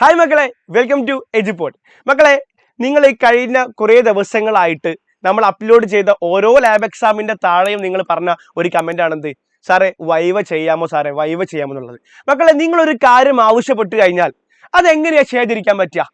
Hi മക്കളെ, welcome to Eduport. മക്കളെ, നിങ്ങൾ ഈ കഴിഞ്ഞ കുറേ ദിവസങ്ങളായിട്ട് നമ്മൾ അപ്ലോഡ് ചെയ്ത ഓരോ ലാബ് എക്സാമിന്റെ താഴെയും നിങ്ങൾ പറഞ്ഞ ഒരു കമന്റ് ആണെന്ത്, സാറേ വൈവ ചെയ്യാമോ, സാറേ വൈവ ചെയ്യാമോ എന്നുള്ളത്. മക്കളെ, നിങ്ങളൊരു കാര്യം ആവശ്യപ്പെട്ട് കഴിഞ്ഞാൽ അതെങ്ങനെയാ ചെയ്യാതിരിക്കാൻ പറ്റുക?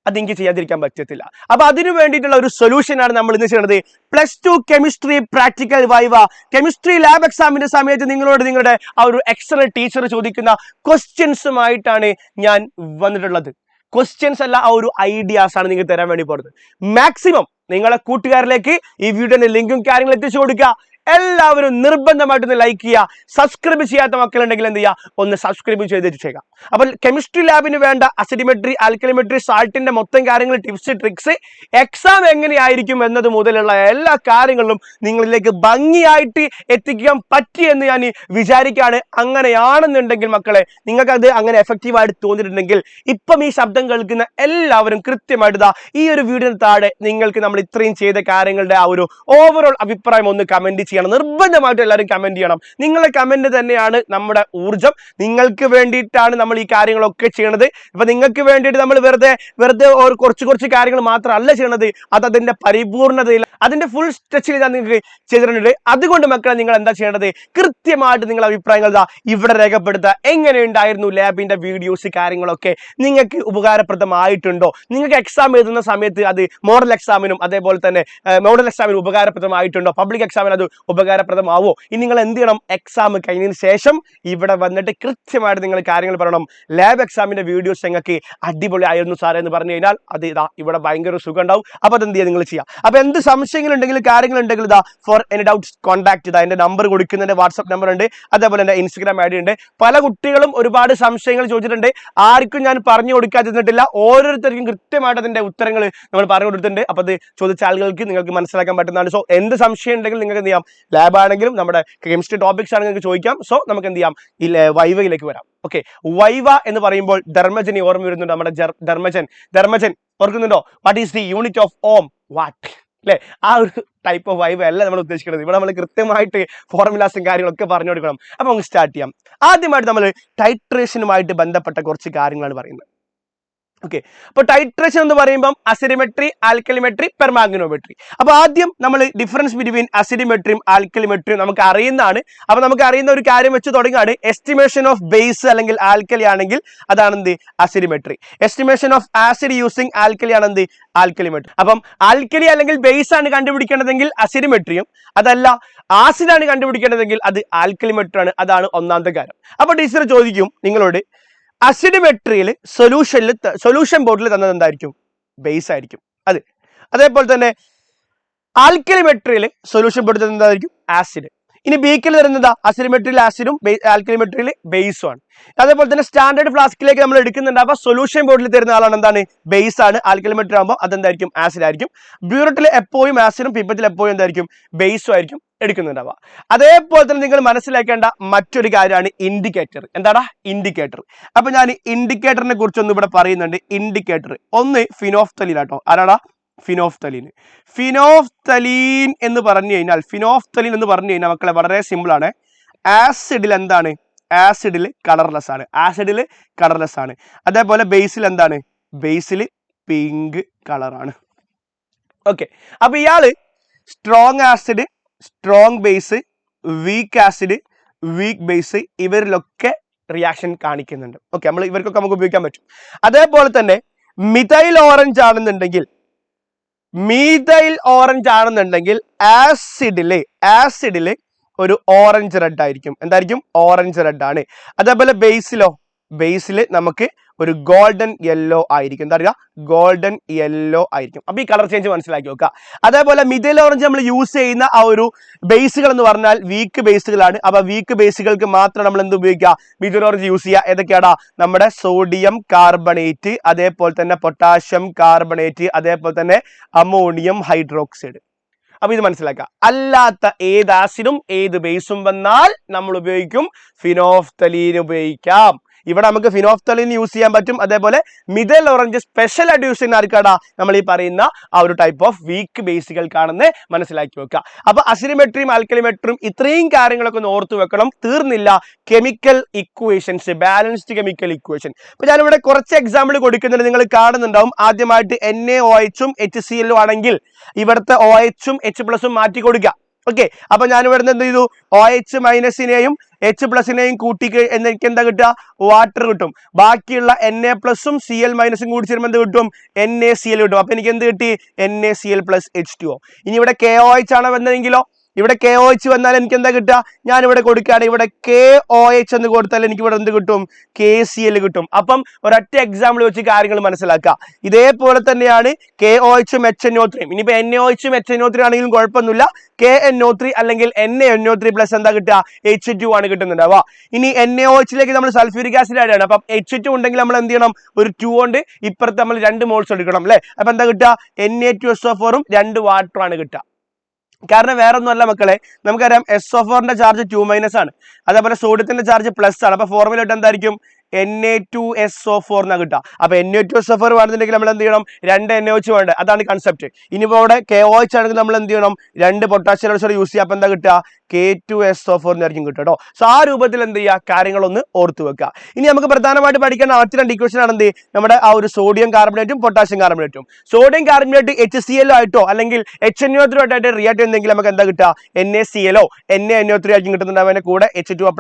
അതെനിക്ക് ചെയ്യാതിരിക്കാൻ പറ്റത്തില്ല. അപ്പൊ അതിനു വേണ്ടിയിട്ടുള്ള ഒരു സൊല്യൂഷൻ ആണ് നമ്മൾ ഇന്ന് ചെയ്യുന്നത്. +2 chemistry practical viva chemistry lab എക്സാമിന്റെ സമയത്ത് നിങ്ങളോട് നിങ്ങളുടെ ആ ഒരു എക്സലന്റ് ടീച്ചർ ചോദിക്കുന്ന ക്വസ്റ്റ്യൻസുമായിട്ടാണ് ഞാൻ വന്നിട്ടുള്ളത്. ക്വസ്റ്റ്യൻസ് അല്ല, ആ ഒരു ഐഡിയാസ് ആണ് നിങ്ങൾക്ക് തരാൻ വേണ്ടി പോകുന്നത്. മാക്സിമം നിങ്ങളെ കൂട്ടുകാരിലേക്ക് ഈ വീഡിയോന്റെ ലിങ്കും കാര്യങ്ങളും എത്തിച്ചു കൊടുക്കുക. എല്ലാവരും നിർബന്ധമായിട്ടൊന്ന് ലൈക്ക് ചെയ്യുക. സബ്സ്ക്രൈബ് ചെയ്യാത്ത മക്കളുണ്ടെങ്കിൽ എന്ത് ചെയ്യുക, ഒന്ന് സബ്സ്ക്രൈബ് ചെയ്തേക്കാം. അപ്പോൾ കെമിസ്ട്രി ലാബിന് വേണ്ട അസിഡിമെട്രി, ആൽക്കലിമെട്രി, സാൾട്ടിന്റെ മൊത്തം കാര്യങ്ങൾ, ടിപ്സ്, ട്രിക്സ്, എക്സാം എങ്ങനെയായിരിക്കും എന്നത് മുതലുള്ള എല്ലാ കാര്യങ്ങളും നിങ്ങളിലേക്ക് ഭംഗിയായിട്ട് എത്തിക്കാൻ പറ്റിയെന്ന് ഞാൻ വിചാരിക്കുകയാണ്. അങ്ങനെയാണെന്നുണ്ടെങ്കിൽ മക്കളെ, നിങ്ങൾക്ക് അത് അങ്ങനെ എഫക്റ്റീവായിട്ട് തോന്നിയിട്ടുണ്ടെങ്കിൽ ഇപ്പം ഈ ശബ്ദം കേൾക്കുന്ന എല്ലാവരും കൃത്യമായിട്ട് ഈ ഒരു വീഡിയോ താഴെ നിങ്ങൾക്ക് നമ്മൾ ഇത്രയും ചെയ്ത കാര്യങ്ങളുടെ ആ ഒരു ഓവറോൾ അഭിപ്രായം ഒന്ന് കമന്റ് ചെയ്യണം. നിർബന്ധമായിട്ടും എല്ലാവരും കമന്റ് ചെയ്യണം. നിങ്ങളുടെ കമന്റ് തന്നെയാണ് നമ്മുടെ ഊർജം. നിങ്ങൾക്ക് വേണ്ടിയിട്ടാണ് നമ്മൾ ഈ കാര്യങ്ങളൊക്കെ ചെയ്യണത്. ഇപ്പൊ നിങ്ങൾക്ക് വേണ്ടിയിട്ട് നമ്മൾ വെറുതെ കുറച്ച് കാര്യങ്ങൾ മാത്രമല്ല ചെയ്യണത്. അത് അതിന്റെ പരിപൂർണതയിൽ, അതിന്റെ ഫുൾ സ്ട്രെച്ചിൽ ഞാൻ നിങ്ങൾക്ക് ചെയ്തിട്ടുണ്ട്. അതുകൊണ്ട് മക്കളെ, നിങ്ങൾ എന്താ ചെയ്യേണ്ടത്, കൃത്യമായിട്ട് നിങ്ങളുടെ അഭിപ്രായങ്ങൾ ഇവിടെ രേഖപ്പെടുത്തുക. എങ്ങനെയുണ്ടായിരുന്നു ലാബിന്റെ വീഡിയോസ്, കാര്യങ്ങളൊക്കെ നിങ്ങൾക്ക് ഉപകാരപ്രദമായിട്ടുണ്ടോ? നിങ്ങൾക്ക് എക്സാം എഴുതുന്ന സമയത്ത് അത് മോഡൽ എക്സാമിനും അതേപോലെ തന്നെ മോഡൽ എക്സാമിനും ഉപകാരപ്രദമായിട്ടുണ്ടോ? പബ്ലിക് എക്സാമിന് അത് ഉപകാരപ്രദമാവോ? ഇനി നിങ്ങൾ എന്ത് ചെയ്യണം, എക്സാം കഴിഞ്ഞതിന് ശേഷം ഇവിടെ വന്നിട്ട് കൃത്യമായിട്ട് നിങ്ങൾ കാര്യങ്ങൾ പറയണം. ലാബ് എക്സാമിന്റെ വീഡിയോസ് നിങ്ങൾക്ക് അടിപൊളി ആയിരുന്നു സാറേ എന്ന് പറഞ്ഞു കഴിഞ്ഞാൽ അത് ഇവിടെ ഭയങ്കര സുഖം ഉണ്ടാവും. അപ്പൊ അതെന്ത് ചെയ്യുക, നിങ്ങൾ ചെയ്യാം. അപ്പൊ എന്ത് സംശയങ്ങളുണ്ടെങ്കിലും കാര്യങ്ങളുണ്ടെങ്കിൽ ഫോർ എനി ഡൗട്ട്സ് കോൺടാക്ട് എന്റെ നമ്പർ കൊടുക്കുന്നുണ്ട്, വാട്സ്ആപ്പ് നമ്പർ ഉണ്ട്, അതേപോലെ എന്റെ ഇൻസ്റ്റഗ്രാം ഐഡി ഉണ്ട്. പല കുട്ടികളും ഒരുപാട് സംശയങ്ങൾ ചോദിച്ചിട്ടുണ്ട്. ആർക്കും ഞാൻ പറഞ്ഞു കൊടുക്കാതിരുന്നിട്ടില്ല. ഓരോരുത്തർക്കും കൃത്യമായിട്ട് അതിന്റെ ഉത്തരങ്ങൾ നമ്മൾ പറഞ്ഞു കൊടുത്തിട്ടുണ്ട്. അപ്പൊ അത് ചോദിച്ച ആളുകൾക്ക് നിങ്ങൾക്ക് മനസ്സിലാക്കാൻ പറ്റുന്നതാണ്. സോ എന്ത് സംശയം ഉണ്ടെങ്കിലും നിങ്ങൾക്ക് എന്ത് ചെയ്യാം, ലാബ് ആണെങ്കിലും നമ്മുടെ കെമിസ്ട്രി ടോപ്പിക്സ് ആണെങ്കിലും നിങ്ങൾക്ക് ചോദിക്കാം. സോ നമുക്ക് എന്ത് ചെയ്യാം, ഈ വൈവയിലേക്ക് വരാം. ഓക്കെ, വൈവ എന്ന് പറയുമ്പോൾ ധർമ്മജനെ ഓർമ്മ വരുന്നുണ്ട്. നമ്മുടെ ധർമ്മജൻ ഓർക്കുന്നുണ്ടോ? What is the unit of ohm? What അല്ലെ? ആ ഒരു ടൈപ്പ് ഓഫ് വൈവ അല്ല നമ്മൾ ഉദ്ദേശിക്കുന്നത്. ഇവിടെ നമ്മൾ കൃത്യമായിട്ട് ഫോർമുലാസും കാര്യങ്ങളൊക്കെ പറഞ്ഞു കൊടുക്കണം. അപ്പൊ നമുക്ക് സ്റ്റാർട്ട് ചെയ്യാം. ആദ്യമായിട്ട് നമ്മൾ ടൈട്രേഷനുമായിട്ട് ബന്ധപ്പെട്ട കുറച്ച് കാര്യങ്ങളാണ് പറയുന്നത്. ഓക്കെ, അപ്പൊ ടൈട്രേഷൻ എന്ന് പറയുമ്പോൾ അസിഡിമെട്രി, ആൽക്കലിമെട്രി, പെർമാഗ്നോമെട്രി. അപ്പൊ ആദ്യം നമ്മൾ ഡിഫറൻസ് ബിറ്റ്വീൻ അസിഡിമെട്രിയും ആൽക്കലിമെട്രിയും നമുക്ക് അറിയുന്നതാണ്. അപ്പൊ നമുക്ക് അറിയുന്ന ഒരു കാര്യം വെച്ച് തുടങ്ങുകയാണ്. എസ്റ്റിമേഷൻ ഓഫ് ബേസ് അല്ലെങ്കിൽ ആൽക്കലി ആണെങ്കിൽ അതാണ് എന്ത്, acidimetry. Estimation of acid using alkali ആണ് എന്ത്, ആൽക്കലിമെട്രി. അപ്പം ആൽക്കലി അല്ലെങ്കിൽ ബേസ് ആണ് കണ്ടുപിടിക്കേണ്ടതെങ്കിൽ അസിഡിമെട്രിയും, അതല്ല ആസിഡാണ് കണ്ടുപിടിക്കേണ്ടതെങ്കിൽ അത് ആൽക്കലിമെട്രി ആണ്. അതാണ് ഒന്നാമത്തെ കാര്യം. അപ്പൊ ടീച്ചർ ചോദിക്കും നിങ്ങളോട്, അസിഡിമെട്രിയിൽ സൊല്യൂഷൻ ബോട്ടിൽ തന്നത് എന്തായിരിക്കും? ബേസ് ആയിരിക്കും. അതേപോലെ തന്നെ ആൽക്കലിമെട്രിയിൽ സൊല്യൂഷൻ ബോട്ടിൽ തന്നത് എന്തായിരിക്കും? ആസിഡ്. ഇനി ബീക്കിൽ തരുന്നത് അസിഡിമെട്രിയിൽ ആസിഡും ആൽക്കലിമെട്രിയിൽ ബേസും ആണ്. അതേപോലെ തന്നെ സ്റ്റാൻഡേർഡ് ഫ്ലാസ്കിലേക്ക് നമ്മൾ എടുക്കുന്നുണ്ട്. അപ്പൊ സൊല്യൂഷൻ ബോട്ടിൽ തരുന്ന ആളാണ് എന്താണ്, ബേസ് ആണ്. ആൽക്കലിമെട്രി ആകുമ്പോൾ അതെന്തായിരിക്കും, ആസിഡ് ആയിരിക്കും. ബ്യൂററ്റിൽ എപ്പോഴും ആസിഡും പിപ്പത്തിൽ എപ്പോഴും എന്തായിരിക്കും, ബേസും ആയിരിക്കും എടുക്കുന്നുണ്ടാവുക. അതേപോലെ തന്നെ നിങ്ങൾ മനസ്സിലാക്കേണ്ട മറ്റൊരു കാര്യമാണ് ഇൻഡിക്കേറ്റർ. എന്താടാ ഇൻഡിക്കേറ്റർ? അപ്പൊ ഞാൻ ഇൻഡിക്കേറ്ററിനെ കുറിച്ചൊന്നും ഇവിടെ പറയുന്നുണ്ട്. ഇൻഡിക്കേറ്റർ ഒന്ന് ഫിനോഫ്തലീൻ ആട്ടോ. ആരാടാ? ഫിനോഫ്തലീൻ എന്ന് പറഞ്ഞു കഴിഞ്ഞാൽ മക്കളെ വളരെ സിമ്പിൾ ആണ്. ആസിഡിൽ എന്താണ്? ആസിഡിൽ കളർലെസ് ആണ്. അതേപോലെ ബേസിൽ എന്താണ്? ബേസിൽ പിങ്ക് കളറാണ്. ഓക്കെ, അപ്പൊ ഇയാള് strong acid, strong base, weak acid, weak base, ഇവരിലൊക്കെ റിയാക്ഷൻ കാണിക്കുന്നുണ്ട്. ഓക്കെ, ഇവർക്കൊക്കെ നമുക്ക് ഉപയോഗിക്കാൻ പറ്റും. അതേപോലെ തന്നെ മിഥൈൽ ഓറഞ്ച് ആണെന്നുണ്ടെങ്കിൽ ആസിഡില് ഒരു ഓറഞ്ച് റെഡ് ആയിരിക്കും. എന്തായിരിക്കും? ഓറഞ്ച് റെഡ് ആണ്. അതേപോലെ ബേസിൽ നമുക്ക് ഒരു ഗോൾഡൻ യെല്ലോ ആയിരിക്കും. എന്താ പറയുക? ഗോൾഡൻ യെല്ലോ ആയിരിക്കും. അപ്പൊ ഈ കളർ ചേഞ്ച് മനസ്സിലാക്കി നോക്കുക. അതേപോലെ മിഥൈൽ ഓറഞ്ച് നമ്മൾ യൂസ് ചെയ്യുന്ന ആ ഒരു ബേസുകൾ എന്ന് പറഞ്ഞാൽ വീക്ക് ബേസുകളാണ്. അപ്പൊ വീക്ക് ബേസുകൾക്ക് മാത്രം നമ്മൾ എന്ത് ഉപയോഗിക്കുക? മിഥൈൽ ഓറഞ്ച് യൂസ് ചെയ്യുക. ഏതൊക്കെയാടാ? നമ്മുടെ സോഡിയം കാർബണേറ്റ്, അതേപോലെ തന്നെ പൊട്ടാഷ്യം കാർബണേറ്റ്, അതേപോലെ തന്നെ അമോണിയം ഹൈഡ്രോക്സൈഡ്. അപ്പൊ ഇത് മനസ്സിലാക്കുക. അല്ലാത്ത ഏത് ആസിഡും ഏത് ബേസും വന്നാൽ നമ്മൾ ഉപയോഗിക്കും ഫിനോഫ്തലീൻ ഉപയോഗിക്കാം. ഇവിടെ നമുക്ക് ഫിനോഫ്തലിൻ യൂസ് ചെയ്യാൻ പറ്റും. അതേപോലെ മിഥൈൽ ഓറഞ്ച് സ്പെഷ്യൽ ആയിട്ട് യൂസ് ചെയ്യുന്ന ആർക്കാടാ നമ്മൾ ഈ പറയുന്ന ആ ഒരു ടൈപ്പ് ഓഫ് വീക്ക് ബേസുകൾക്കാണെന്ന് മനസ്സിലാക്കി വെക്കുക. അപ്പൊ അസിഡിമെട്രിയും ആൽക്കലിമെട്രിയും ഇത്രയും കാര്യങ്ങളൊക്കെ ഒന്ന് ഓർത്തു വെക്കണം. തീർന്നില്ല, chemical equations, balanced chemical equation. അപ്പൊ ഞാനിവിടെ കുറച്ച് എക്സാമ്പിൾ കൊടുക്കുന്നുണ്ട്, നിങ്ങൾ കാണുന്നുണ്ടാവും. ആദ്യമായിട്ട് NaOH ഉം HCl ആണെങ്കിൽ ഇവിടുത്തെ OH ഉം H+ മാറ്റി കൊടുക്കുക. ഓക്കെ, അപ്പൊ ഞാൻ ഇവിടുന്ന് എന്ത് ചെയ്തു, OH മൈനസിനെയും H+നെയും കൂട്ടി എനിക്ക് എന്താ കിട്ടുക, വാട്ടർ കിട്ടും. ബാക്കിയുള്ള Na+ ഉം Cl- ഉം കൂടി ചേരുമ്പോൾ എന്ത് കിട്ടും, NaCl കിട്ടും. അപ്പൊ എനിക്ക് എന്ത് കിട്ടി, NaCl + H2O. ഇനി ഇവിടെ KOH ആണ് വന്നതെങ്കിലോ, ഇവിടെ KOH വന്നാൽ എനിക്ക് എന്താ കിട്ടുക, ഞാൻ ഇവിടെ കൊടുക്കുകയാണ്, ഇവിടെ KOH എന്ന് കൊടുത്താൽ എനിക്ക് ഇവിടെ എന്ത് കിട്ടും, KCl കിട്ടും. അപ്പം ഒരൊറ്റ എക്സാമ്പിൾ വെച്ച് കാര്യങ്ങൾ മനസ്സിലാക്കുക. ഇതേപോലെ തന്നെയാണ് KOH ഉം HNO3. ഇനിയിപ്പോ NaOH ഉം HNO3 ആണെങ്കിലും കുഴപ്പമൊന്നുമില്ല, KNO3 അല്ലെങ്കിൽ NaNO3 പ്ലസ് എന്താ കിട്ടുക, H2 ആണ് കിട്ടുന്നുണ്ടാവുക. ഇനി NaOH നമ്മൾ സൾഫ്യൂരിക് ആസിഡ് ആഡ് ആണ്. അപ്പം H2 ഉണ്ടെങ്കിൽ നമ്മൾ എന്ത് ചെയ്യണം, ഒരു 2 കൊണ്ട് ഇപ്പുറത്ത് നമ്മൾ 2 മോൾസ് എടുക്കണം അല്ലെ. അപ്പൊ എന്താ കിട്ടുക, Na2SO4 ഉം 2 വാട്ടർ ആണ് കിട്ടുക. കാരണം വേറെ ഒന്നുമല്ല മക്കളെ, നമുക്കറിയാം SO4ന്റെ ചാർജ് 2- ആണ്, അതേപോലെ സോഡിയത്തിന്റെ ചാർജ് പ്ലസ് ആണ്. അപ്പൊ ഫോർമുല ഇട്ട് എന്തായിരിക്കും, Na2SO4 എന്നാ കിട്ടുക. അപ്പൊ Na2SO4 വേണമെന്നുണ്ടെങ്കിൽ നമ്മൾ എന്ത് ചെയ്യണം, 2 NaOH വേണ്ട, അതാണ് കൺസെപ്റ്റ്. ഇനിയിപ്പോ അവിടെ KOH ആണെങ്കിൽ നമ്മൾ എന്ത് ചെയ്യണം, 2 പൊട്ടാഷ്യം യൂസ് ചെയ്യുക. അപ്പൊ എന്താ കിട്ടുക, K2SO4 എന്നായിരിക്കും കിട്ടുക കേട്ടോ. സോ ആ രൂപത്തിൽ എന്ത് ചെയ്യുക, കാര്യങ്ങളൊന്ന് ഓർത്തു വെക്കുക. ഇനി നമുക്ക് പ്രധാനമായിട്ട് പഠിക്കേണ്ട മറ്റു 2 ഇക്വേഷൻ ആണ് എന്ത്, നമ്മുടെ ആ ഒരു സോഡിയം കാർബണേറ്റും പൊട്ടാഷ്യം കാർബണേറ്റും. സോഡിയം കാർബണേറ്റ് HCl ആയിട്ടോ അല്ലെങ്കിൽ HNO3 ആയിട്ട് റിയാക്ട് ചെയ്യുന്നെങ്കിൽ നമുക്ക് എന്താ കിട്ടുക, NaCl NaNO3 ആയിരിക്കും കിട്ടുന്നുണ്ടാവും. അതിന്റെ കൂടെ H2O+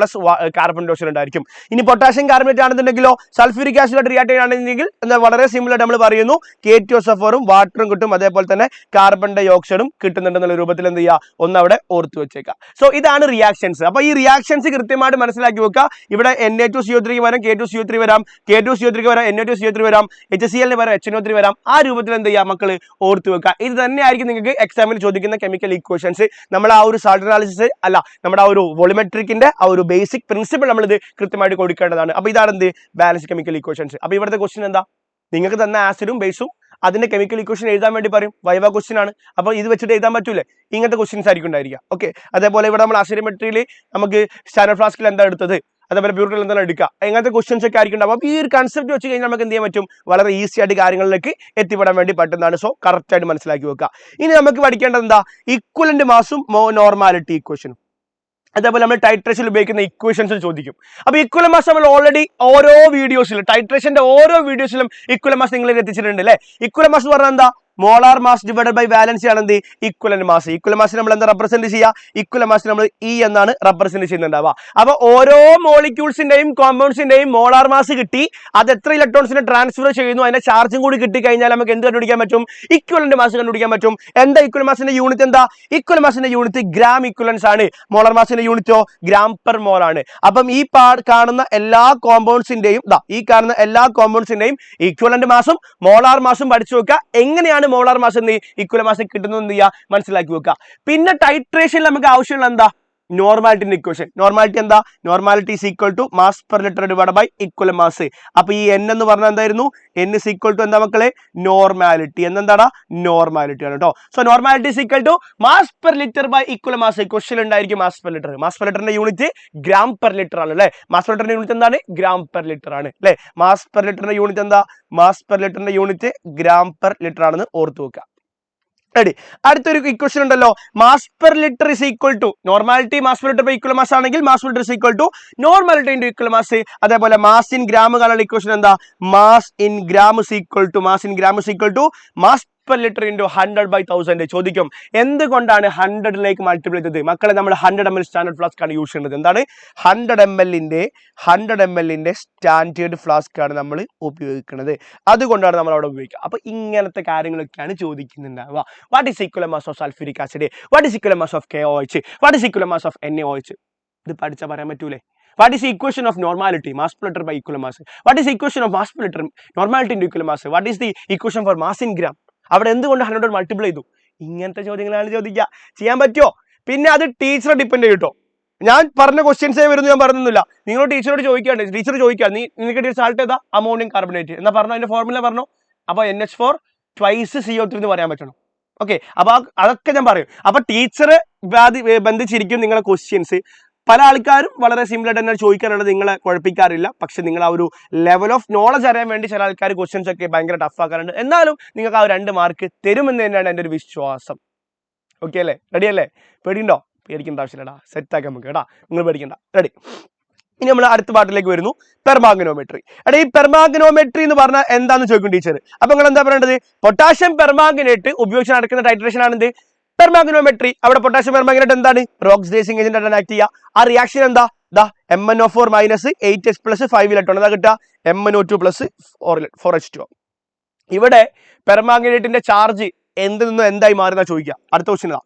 കാർബൺ ഡൈ ഓക്സൈഡ് ഉണ്ടായിരിക്കും. ഇനി പൊട്ടാഷ്യം കാർബണേറ്റ് ആണെന്നുണ്ടെങ്കിലോ സൾഫ്യൂരിക് ആസിഡ് റിയാക്ട് ചെയ്യുകയാണെങ്കിൽ എന്താ, വളരെ സിമ്പിൾ ആയിട്ട് നമ്മൾ പറയുന്നു, K2SO4 ഉം വാട്ടറും കിട്ടും, അതേപോലെ തന്നെ കാർബൺ ഡൈ ഓക്സൈഡും കിട്ടുന്നുണ്ടെന്നുള്ള രൂപത്തിൽ എന്ത് ചെയ്യുക, ഒന്ന് അവിടെ ഓർത്തു വെച്ചേക്കാം. സോ ഇതാണ് റിയാക്ഷൻസ്. അപ്പൊ ഈ റിയാക്ഷൻസ് കൃത്യമായിട്ട് മനസ്സിലാക്കി വെക്കുക. ഇവിടെ Na2CO3 വരാം, K2CO3 വരാം, K2CO3 വരാം, Na2CO3 വരാം, HCl വരാം, HNO3 വരാം. ആ രൂപത്തിൽ എന്ത് ചെയ്യുക മക്കള്, ഓർത്തു വെക്കുക. ഇത് തന്നെയായിരിക്കും നിങ്ങൾക്ക് എക്സാമിൽ ചോദിക്കുന്ന കെമിക്കൽ ഇക്വേഷൻസ്. നമ്മൾ ആ ഒരു സാൾട്ട് അനാലിസിസ് അല്ല, നമ്മുടെ ആ ഒരു വോളിമെട്രിക്കിന്റെ ആ ഒരു ബേസിക് പ്രിൻസിപ്പിൾ നമ്മൾ ഇത് കൃത്യമായിട്ട് കൊടുക്കേണ്ടതാണ്. അപ്പൊ ഇതാണ് എന്ത്, ബാലൻസ്ഡ് കെമിക്കൽ ഇക്വേഷൻസ്. അപ്പൊ ഇവിടുത്തെ ക്വസ്റ്റ്യൻ എന്താ, നിങ്ങൾക്ക് തന്ന ആസിഡും ബേസും അതിന്റെ കെമിക്കൽ ഇക്വേഷൻ എഴുതാൻ വേണ്ടി പറയും, വൈവ ക്വസ്റ്റ്യൻ ആണ്. അപ്പൊ ഇത് വെച്ചിട്ട് എഴുതാൻ പറ്റൂലേ, ഇങ്ങനത്തെ ക്വസ്റ്റ്യൻസ് ആയിരിക്കും ഉണ്ടായിരിക്കുക. ഓക്കെ, അതേപോലെ ഇവിടെ നമ്മൾ അസിഡിമെട്രിയിൽ നമുക്ക് സ്റ്റാൻഡേർഡ് ഫ്ലാസ്കിൽ എന്താ എടുത്തത്, അതേപോലെ പ്യൂരിറ്റിയിൽ എന്താണ് എടുക്കുക, ഇങ്ങനത്തെ ക്വസ്റ്റ്യൻസ് ഒക്കെ ആയിരിക്കും. അപ്പൊ ഈ ഒരു കൺസെപ്റ്റ് വെച്ച് കഴിഞ്ഞാൽ നമുക്ക് എന്ത് ചെയ്യാൻ പറ്റും, വളരെ ഈസി ആയിട്ട് കാര്യങ്ങളിലേക്ക് എത്തിപ്പെടാൻ വേണ്ടി പറ്റുന്നതാണ്. സോ കറക്റ്റ് ആയിട്ട് മനസ്സിലാക്കി വെക്കുക. ഇനി നമുക്ക് പഠിക്കേണ്ടത് എന്താ, ഇക്വലന്റ് മാസും നോർമാലിറ്റി ഇക്വേഷനും. അതേപോലെ നമ്മൾ ടൈട്രേഷനിൽ ഉപയോഗിക്കുന്ന ഇക്വേഷൻസ് ചോദിക്കും. അപ്പൊ ഇക്വലന്റ് മാസ് നമ്മൾ ഓൾറെഡി ഓരോ വീഡിയോസിലും, ടൈട്രേഷന്റെ ഓരോ വീഡിയോസിലും ഇക്വലന്റ് മാസ് നിങ്ങളിലേക്ക് എത്തിച്ചിട്ടുണ്ട് അല്ലെ. ഇക്വലന്റ് മാസ് പറഞ്ഞാൽ എന്താ, molar mass divided by valency ആണ് എന്ത്, ഇക്വലന്റ് മാസ്. ഇക്വലന്റ് മാസ് നമ്മൾ എന്താ റെപ്രസെന്റ് ചെയ്യുക, ഇക്വലന്റ് മാസ് നമ്മൾ E എന്നാണ് റെപ്രസെന്റ് ചെയ്യുന്നുണ്ടാവുക. അപ്പൊ ഓരോ മോളിക്യൂൾസിന്റെയും കോമ്പൗണ്ട്സിന്റെയും മോളാർ മാസ് കിട്ടി, അത് എത്ര ഇലക്ട്രോൺസിനെ ട്രാൻസ്ഫർ ചെയ്യുന്നു, അതിന്റെ ചാർജും കൂടി കിട്ടി കഴിഞ്ഞാൽ നമുക്ക് എന്ത് കണ്ടുപിടിക്കാൻ പറ്റും, ഇക്വലന്റ് മാസ് കണ്ടുപിടിക്കാൻ പറ്റും. എന്താ ഇക്വലന്റ് മാസിന്റെ യൂണിറ്റ്, എന്താ ഇക്വലന്റ് മാസിന്റെ യൂണിറ്റ്, ഗ്രാം ഇക്വലൻസ് ആണ്. മോളാർ മാസിന്റെ യൂണിറ്റോ ഗ്രാം പെർ മോൾ ആണ്. അപ്പം ഈ കാണുന്ന എല്ലാ കോമ്പൗണ്ട്സിന്റെയും ഇക്വലന്റ് മാസും മോളാർ മാസും പഠിച്ചു വെക്കുക. എങ്ങനെയാണ് മോളാർ മാസ് എന്ന് ഇക്വലന്റ് മാസ് കിട്ടുന്നത് എന്ന് മനസ്സിലാക്കി വെക്കുക. പിന്നെ ടൈട്രേഷനിൽ നമുക്ക് ആവശ്യമുള്ള എന്താ, നോർമാലിറ്റിന്റെ ഇക്വേഷൻ. നോർമാലിറ്റി എന്താ, normality is equal to mass per litre divide by equivalent mass. അപ്പൊ ഈ N എന്ന് പറഞ്ഞാൽ എന്തായിരുന്നു, N ഇസ് ഈക്വൽ ടു എന്താ മക്കളെ, നോർമാലിറ്റി. എന്താണ്, നോർമാലിറ്റി ആണ് കേട്ടോ. So normality is equal to mass per litre by equivalent mass. Question ഉണ്ടായിരിക്കും mass per litre. Mass per ലിറ്ററിന്റെ യൂണിറ്റ് ഗ്രാം പെർ ലിറ്റർ ആണ് അല്ലെ. മാസ് പെർ ലിറ്ററിന്റെ യൂണിറ്റ് എന്താണ്, ഗ്രാം പെർ ലിറ്റർ ആണ് അല്ലെ. മാസ് പെർ ലിറ്ററിന്റെ യൂണിറ്റ് എന്താ, മാസ് പെർ ലിറ്ററിന്റെ യൂണിറ്റ് ഗ്രാം പെർ ലിറ്റർ ആണെന്ന് ഓർത്തു വെക്കുക. റെഡി. അടുത്തൊരു ഇക്വേഷൻ ഉണ്ടല്ലോ, mass per litre is equal to normality, mass per litre by equivalent mass ആണെങ്കിൽ mass per litre is equal to normality into equivalent mass. അതേപോലെ mass in gram കാണാനുള്ള equation എന്താ, mass in gram is equal to mass per litre into 100/1000. ചോദിക്കും എന്തുകൊണ്ടാണ് 100ലേക്ക് multiply ചെയ്തത്. മക്കളെ നമ്മൾ 100 ml standard flask ആണ് യൂസ് ചെയ്യുന്നത്. എന്താണ് 100 ml സ്റ്റാൻഡേർഡ് ഫ്ലാസ്ക് ആണ് നമ്മൾ ഉപയോഗിക്കുന്നത്. അതുകൊണ്ടാണ് നമ്മൾ അവിടെ ഉപയോഗിക്കുക. അപ്പൊ ഇങ്ങനത്തെ കാര്യങ്ങളൊക്കെയാണ് ചോദിക്കുന്നുണ്ടാവുക. What is equivalent mass of sulphuric acid, what is equivalent mass of KOH, what is equivalent mass of NaOH. ഇത് പഠിച്ചാൽ പറയാൻ പറ്റൂലേ. What is the equation of normality, mass per liter by equivalent mass? What is the equation of mass per liter, normality into equivalent mass? What is the equation for mass in gram? അവിടെ എന്തുകൊണ്ട് 100 multiply ചെയ്തു? ഇങ്ങനത്തെ ചോദ്യങ്ങളാണ് ചോദിക്കുക. ചെയ്യാൻ പറ്റുമോ? പിന്നെ അത് ടീച്ചറെ ഡിപ്പെൻഡ് ചെയ്യും. ഞാൻ പറഞ്ഞ ക്വസ്റ്റ്യൻസേ വരുന്നു, ഞാൻ പറഞ്ഞൊന്നുമില്ല. നിങ്ങൾ ടീച്ചറോട് ചോദിക്കാണ്ട്, ടീച്ചർ ചോദിക്കുക നിനക്ക് സാൾട്ട് ഏതാ, അമോണിയം കാർബണേറ്റ് എന്നാ പറഞ്ഞു, അതിന്റെ ഫോർമുല പറഞ്ഞു. അപ്പൊ NH4 twice CO3 എന്ന് പറയാൻ പറ്റണം. ഓക്കെ, അപ്പൊ അതൊക്കെ ഞാൻ പറയും. അപ്പൊ ടീച്ചർ ബന്ധിച്ചിരിക്കും നിങ്ങളെ ക്വസ്റ്റ്യൻസ്. പല ആൾക്കാരും വളരെ സിമ്പിൾ ആയിട്ട് തന്നെ ചോദിക്കാറുള്ളത്, നിങ്ങളെ കുഴപ്പിക്കാറില്ല. പക്ഷെ നിങ്ങൾ ആ ഒരു ലെവൽ ഓഫ് നോളജ് അറിയാൻ വേണ്ടി ചില ആൾക്കാർ ക്വസ്റ്റ്യൻസ് ഒക്കെ ഭയങ്കര ടഫ് ആക്കാറുണ്ട്. എന്നാലും നിങ്ങൾക്ക് ആ 2 മാർക്ക് തരുമെന്ന് തന്നെയാണ് എൻ്റെ ഒരു വിശ്വാസം. ഓക്കെ അല്ലേ? റെഡി അല്ലേ? പേടിയുണ്ടോ? പേടിക്കേണ്ട ആവശ്യമില്ലടാ, സെറ്റ് ആക്കാൻ നമുക്ക് കേട്ടാ, നിങ്ങൾ പേടിക്കണ്ട. റെഡി. ഇനി നമ്മൾ അടുത്ത പാർട്ടിലേക്ക് വരുന്നു, പെർമാഗ്നോമെട്രി. ഈ പെർമാഗ്നോമെട്രി എന്ന് പറഞ്ഞാൽ എന്താന്ന് ചോദിക്കും ടീച്ചർ. അപ്പൊ നിങ്ങൾ എന്താ പറയേണ്ടത്? പൊട്ടാഷ്യം പെർമാംഗനേറ്റ് ഉപയോഗിച്ച് നടക്കുന്ന ടൈട്രേഷൻ ആണ് എന്ത്? പെർമാഗ്നോമെട്രി. അവിടെ പൊട്ടാഷ്യം പെർമാംഗനേറ്റ് എന്താണ്? ഓക്സിഡൈസിങ് ഏജന്റ് ആണ് ആക്ട് ചെയ്യുക. ആ റിയാക്ഷൻ എന്താ? MnO4 minus 8H plus 5 electron. എന്താ കിട്ടുക? MnO2 plus 4H2. ഇവിടെ പെർമാംഗനേറ്റിന്റെ ചാർജ് എന്തിൽ നിന്നും എന്തായി മാറുന്ന ചോദിക്കുക. അടുത്ത ക്വസ്റ്റ്യൻ ഇതാ.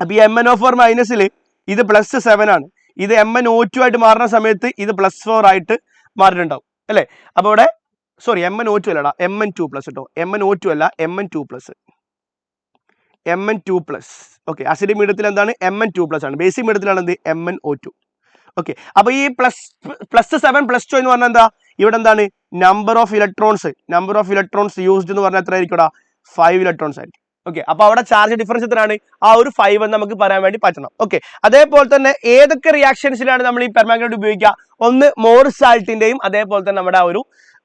അപ്പൊ ഈ MnO4 മൈനസിൽ ഇത് +7 ആണ്. ഇത് MnO2 ആയിട്ട് മാറുന്ന സമയത്ത് ഇത് +4 ആയിട്ട് മാറിയിട്ടുണ്ടാവും അല്ലേ? അപ്പൊ ഇവിടെ സോറി MnO2 അല്ലടാ, Mn2 പ്ലസ് കേട്ടോ. MnO2 അല്ല, Mn2 plus. Mn2 plus. Okay, acidic മീഡിയത്തിൽ എന്താണ്? Mn2 പ്ലസ് ആണ്. ബേസിക് മീഡിയത്തിലാണ് എന്ത്? MnO2. ഓക്കെ, അപ്പൊ ഈ +7 +2 എന്ന് പറഞ്ഞാൽ എന്താ? ഇവിടെ എന്താണ്? നമ്പർ ഓഫ് ഇലക്ട്രോൺസ് യൂസ്ഡ് എന്ന് പറഞ്ഞാൽ എത്ര ആയിരിക്കും? 5 ഇലക്ട്രോൺസ് ആയിരിക്കും. ഓക്കെ, അപ്പൊ അവിടെ ചാർജ് ഡിഫറൻസ് എത്രയാണ്? ആ ഒരു 5 എന്ന് നമുക്ക് പറയാൻ വേണ്ടി പറ്റണം. ഓക്കെ, അതേപോലെ തന്നെ ഏതൊക്കെ റിയാക്ഷൻസിലാണ് നമ്മൾ ഈ പെർമാംഗനേറ്റ് ഉപയോഗിക്കുക? ഒന്ന് മോർസാൾട്ടിന്റെയും അതേപോലെ തന്നെ നമ്മുടെ ആ ഒരു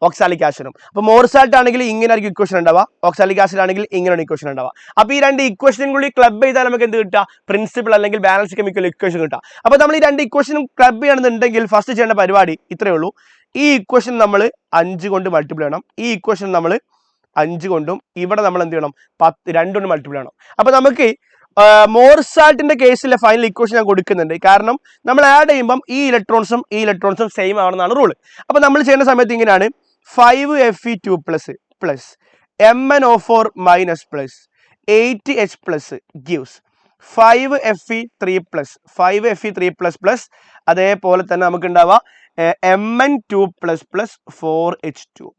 ഓക്സാലിക് ആസിഡും. അപ്പൊ മോർസാൾട്ട് ആണെങ്കിൽ ഇങ്ങനെ ആയിരിക്കും ഇക്വേഷൻ ഉണ്ടാവുക, ഓക്സാലിക് ആസിഡ് ആണെങ്കിൽ ഇങ്ങനെയാണ് ഇക്വേഷൻ ഉണ്ടാവുക. അപ്പൊ ഈ 2 ഇക്വേഷനും കൂടി ക്ലബ് ചെയ്താൽ നമുക്ക് എന്ത് കിട്ടുക? പ്രിൻസിപ്പൽ അല്ലെങ്കിൽ ബാലൻസ് കെമിക്കൽ ഇക്വേഷൻ കിട്ടുക. അപ്പൊ നമ്മൾ ഈ 2 ഇക്വേഷനും ക്ലബ് ചെയ്യണമെന്നുണ്ടെങ്കിൽ ഫസ്റ്റ് ചെയ്യേണ്ട പരിപാടി ഇത്രയേ ഉള്ളൂ. ഈ ഇക്വേഷൻ നമ്മൾ 5 കൊണ്ട് മൾട്ടിപ്ലൈ ചെയ്യണം. ഈ ഇക്വേഷൻ നമ്മൾ 5 കൊണ്ടും ഇവിടെ നമ്മൾ എന്ത് ചെയ്യണം? 2 കൊണ്ട് മൾട്ടിപ്ലൈ ചെയ്യണം. അപ്പൊ നമുക്ക് മോർസാൾട്ടിന്റെ കേസിലെ ഫൈനൽ ഇക്വേഷൻ ഞാൻ കൊടുക്കുന്നുണ്ട്. കാരണം നമ്മൾ ആഡ് ചെയ്യുമ്പം ഈ ഇലക്ട്രോൺസും സെയിം ആവണമെന്നാണ് റൂൾ. അപ്പൊ നമ്മൾ ചെയ്യുന്ന സമയത്ത് ഇങ്ങനെയാണ്: 5Fe2 plus plus MnO4 minus plus 8H plus gives 5Fe3 plus plus അതേപോലെ തന്നെ നമുക്ക് ഉണ്ടാവുക Mn2 പ്ലസ് പ്ലസ് 4H2.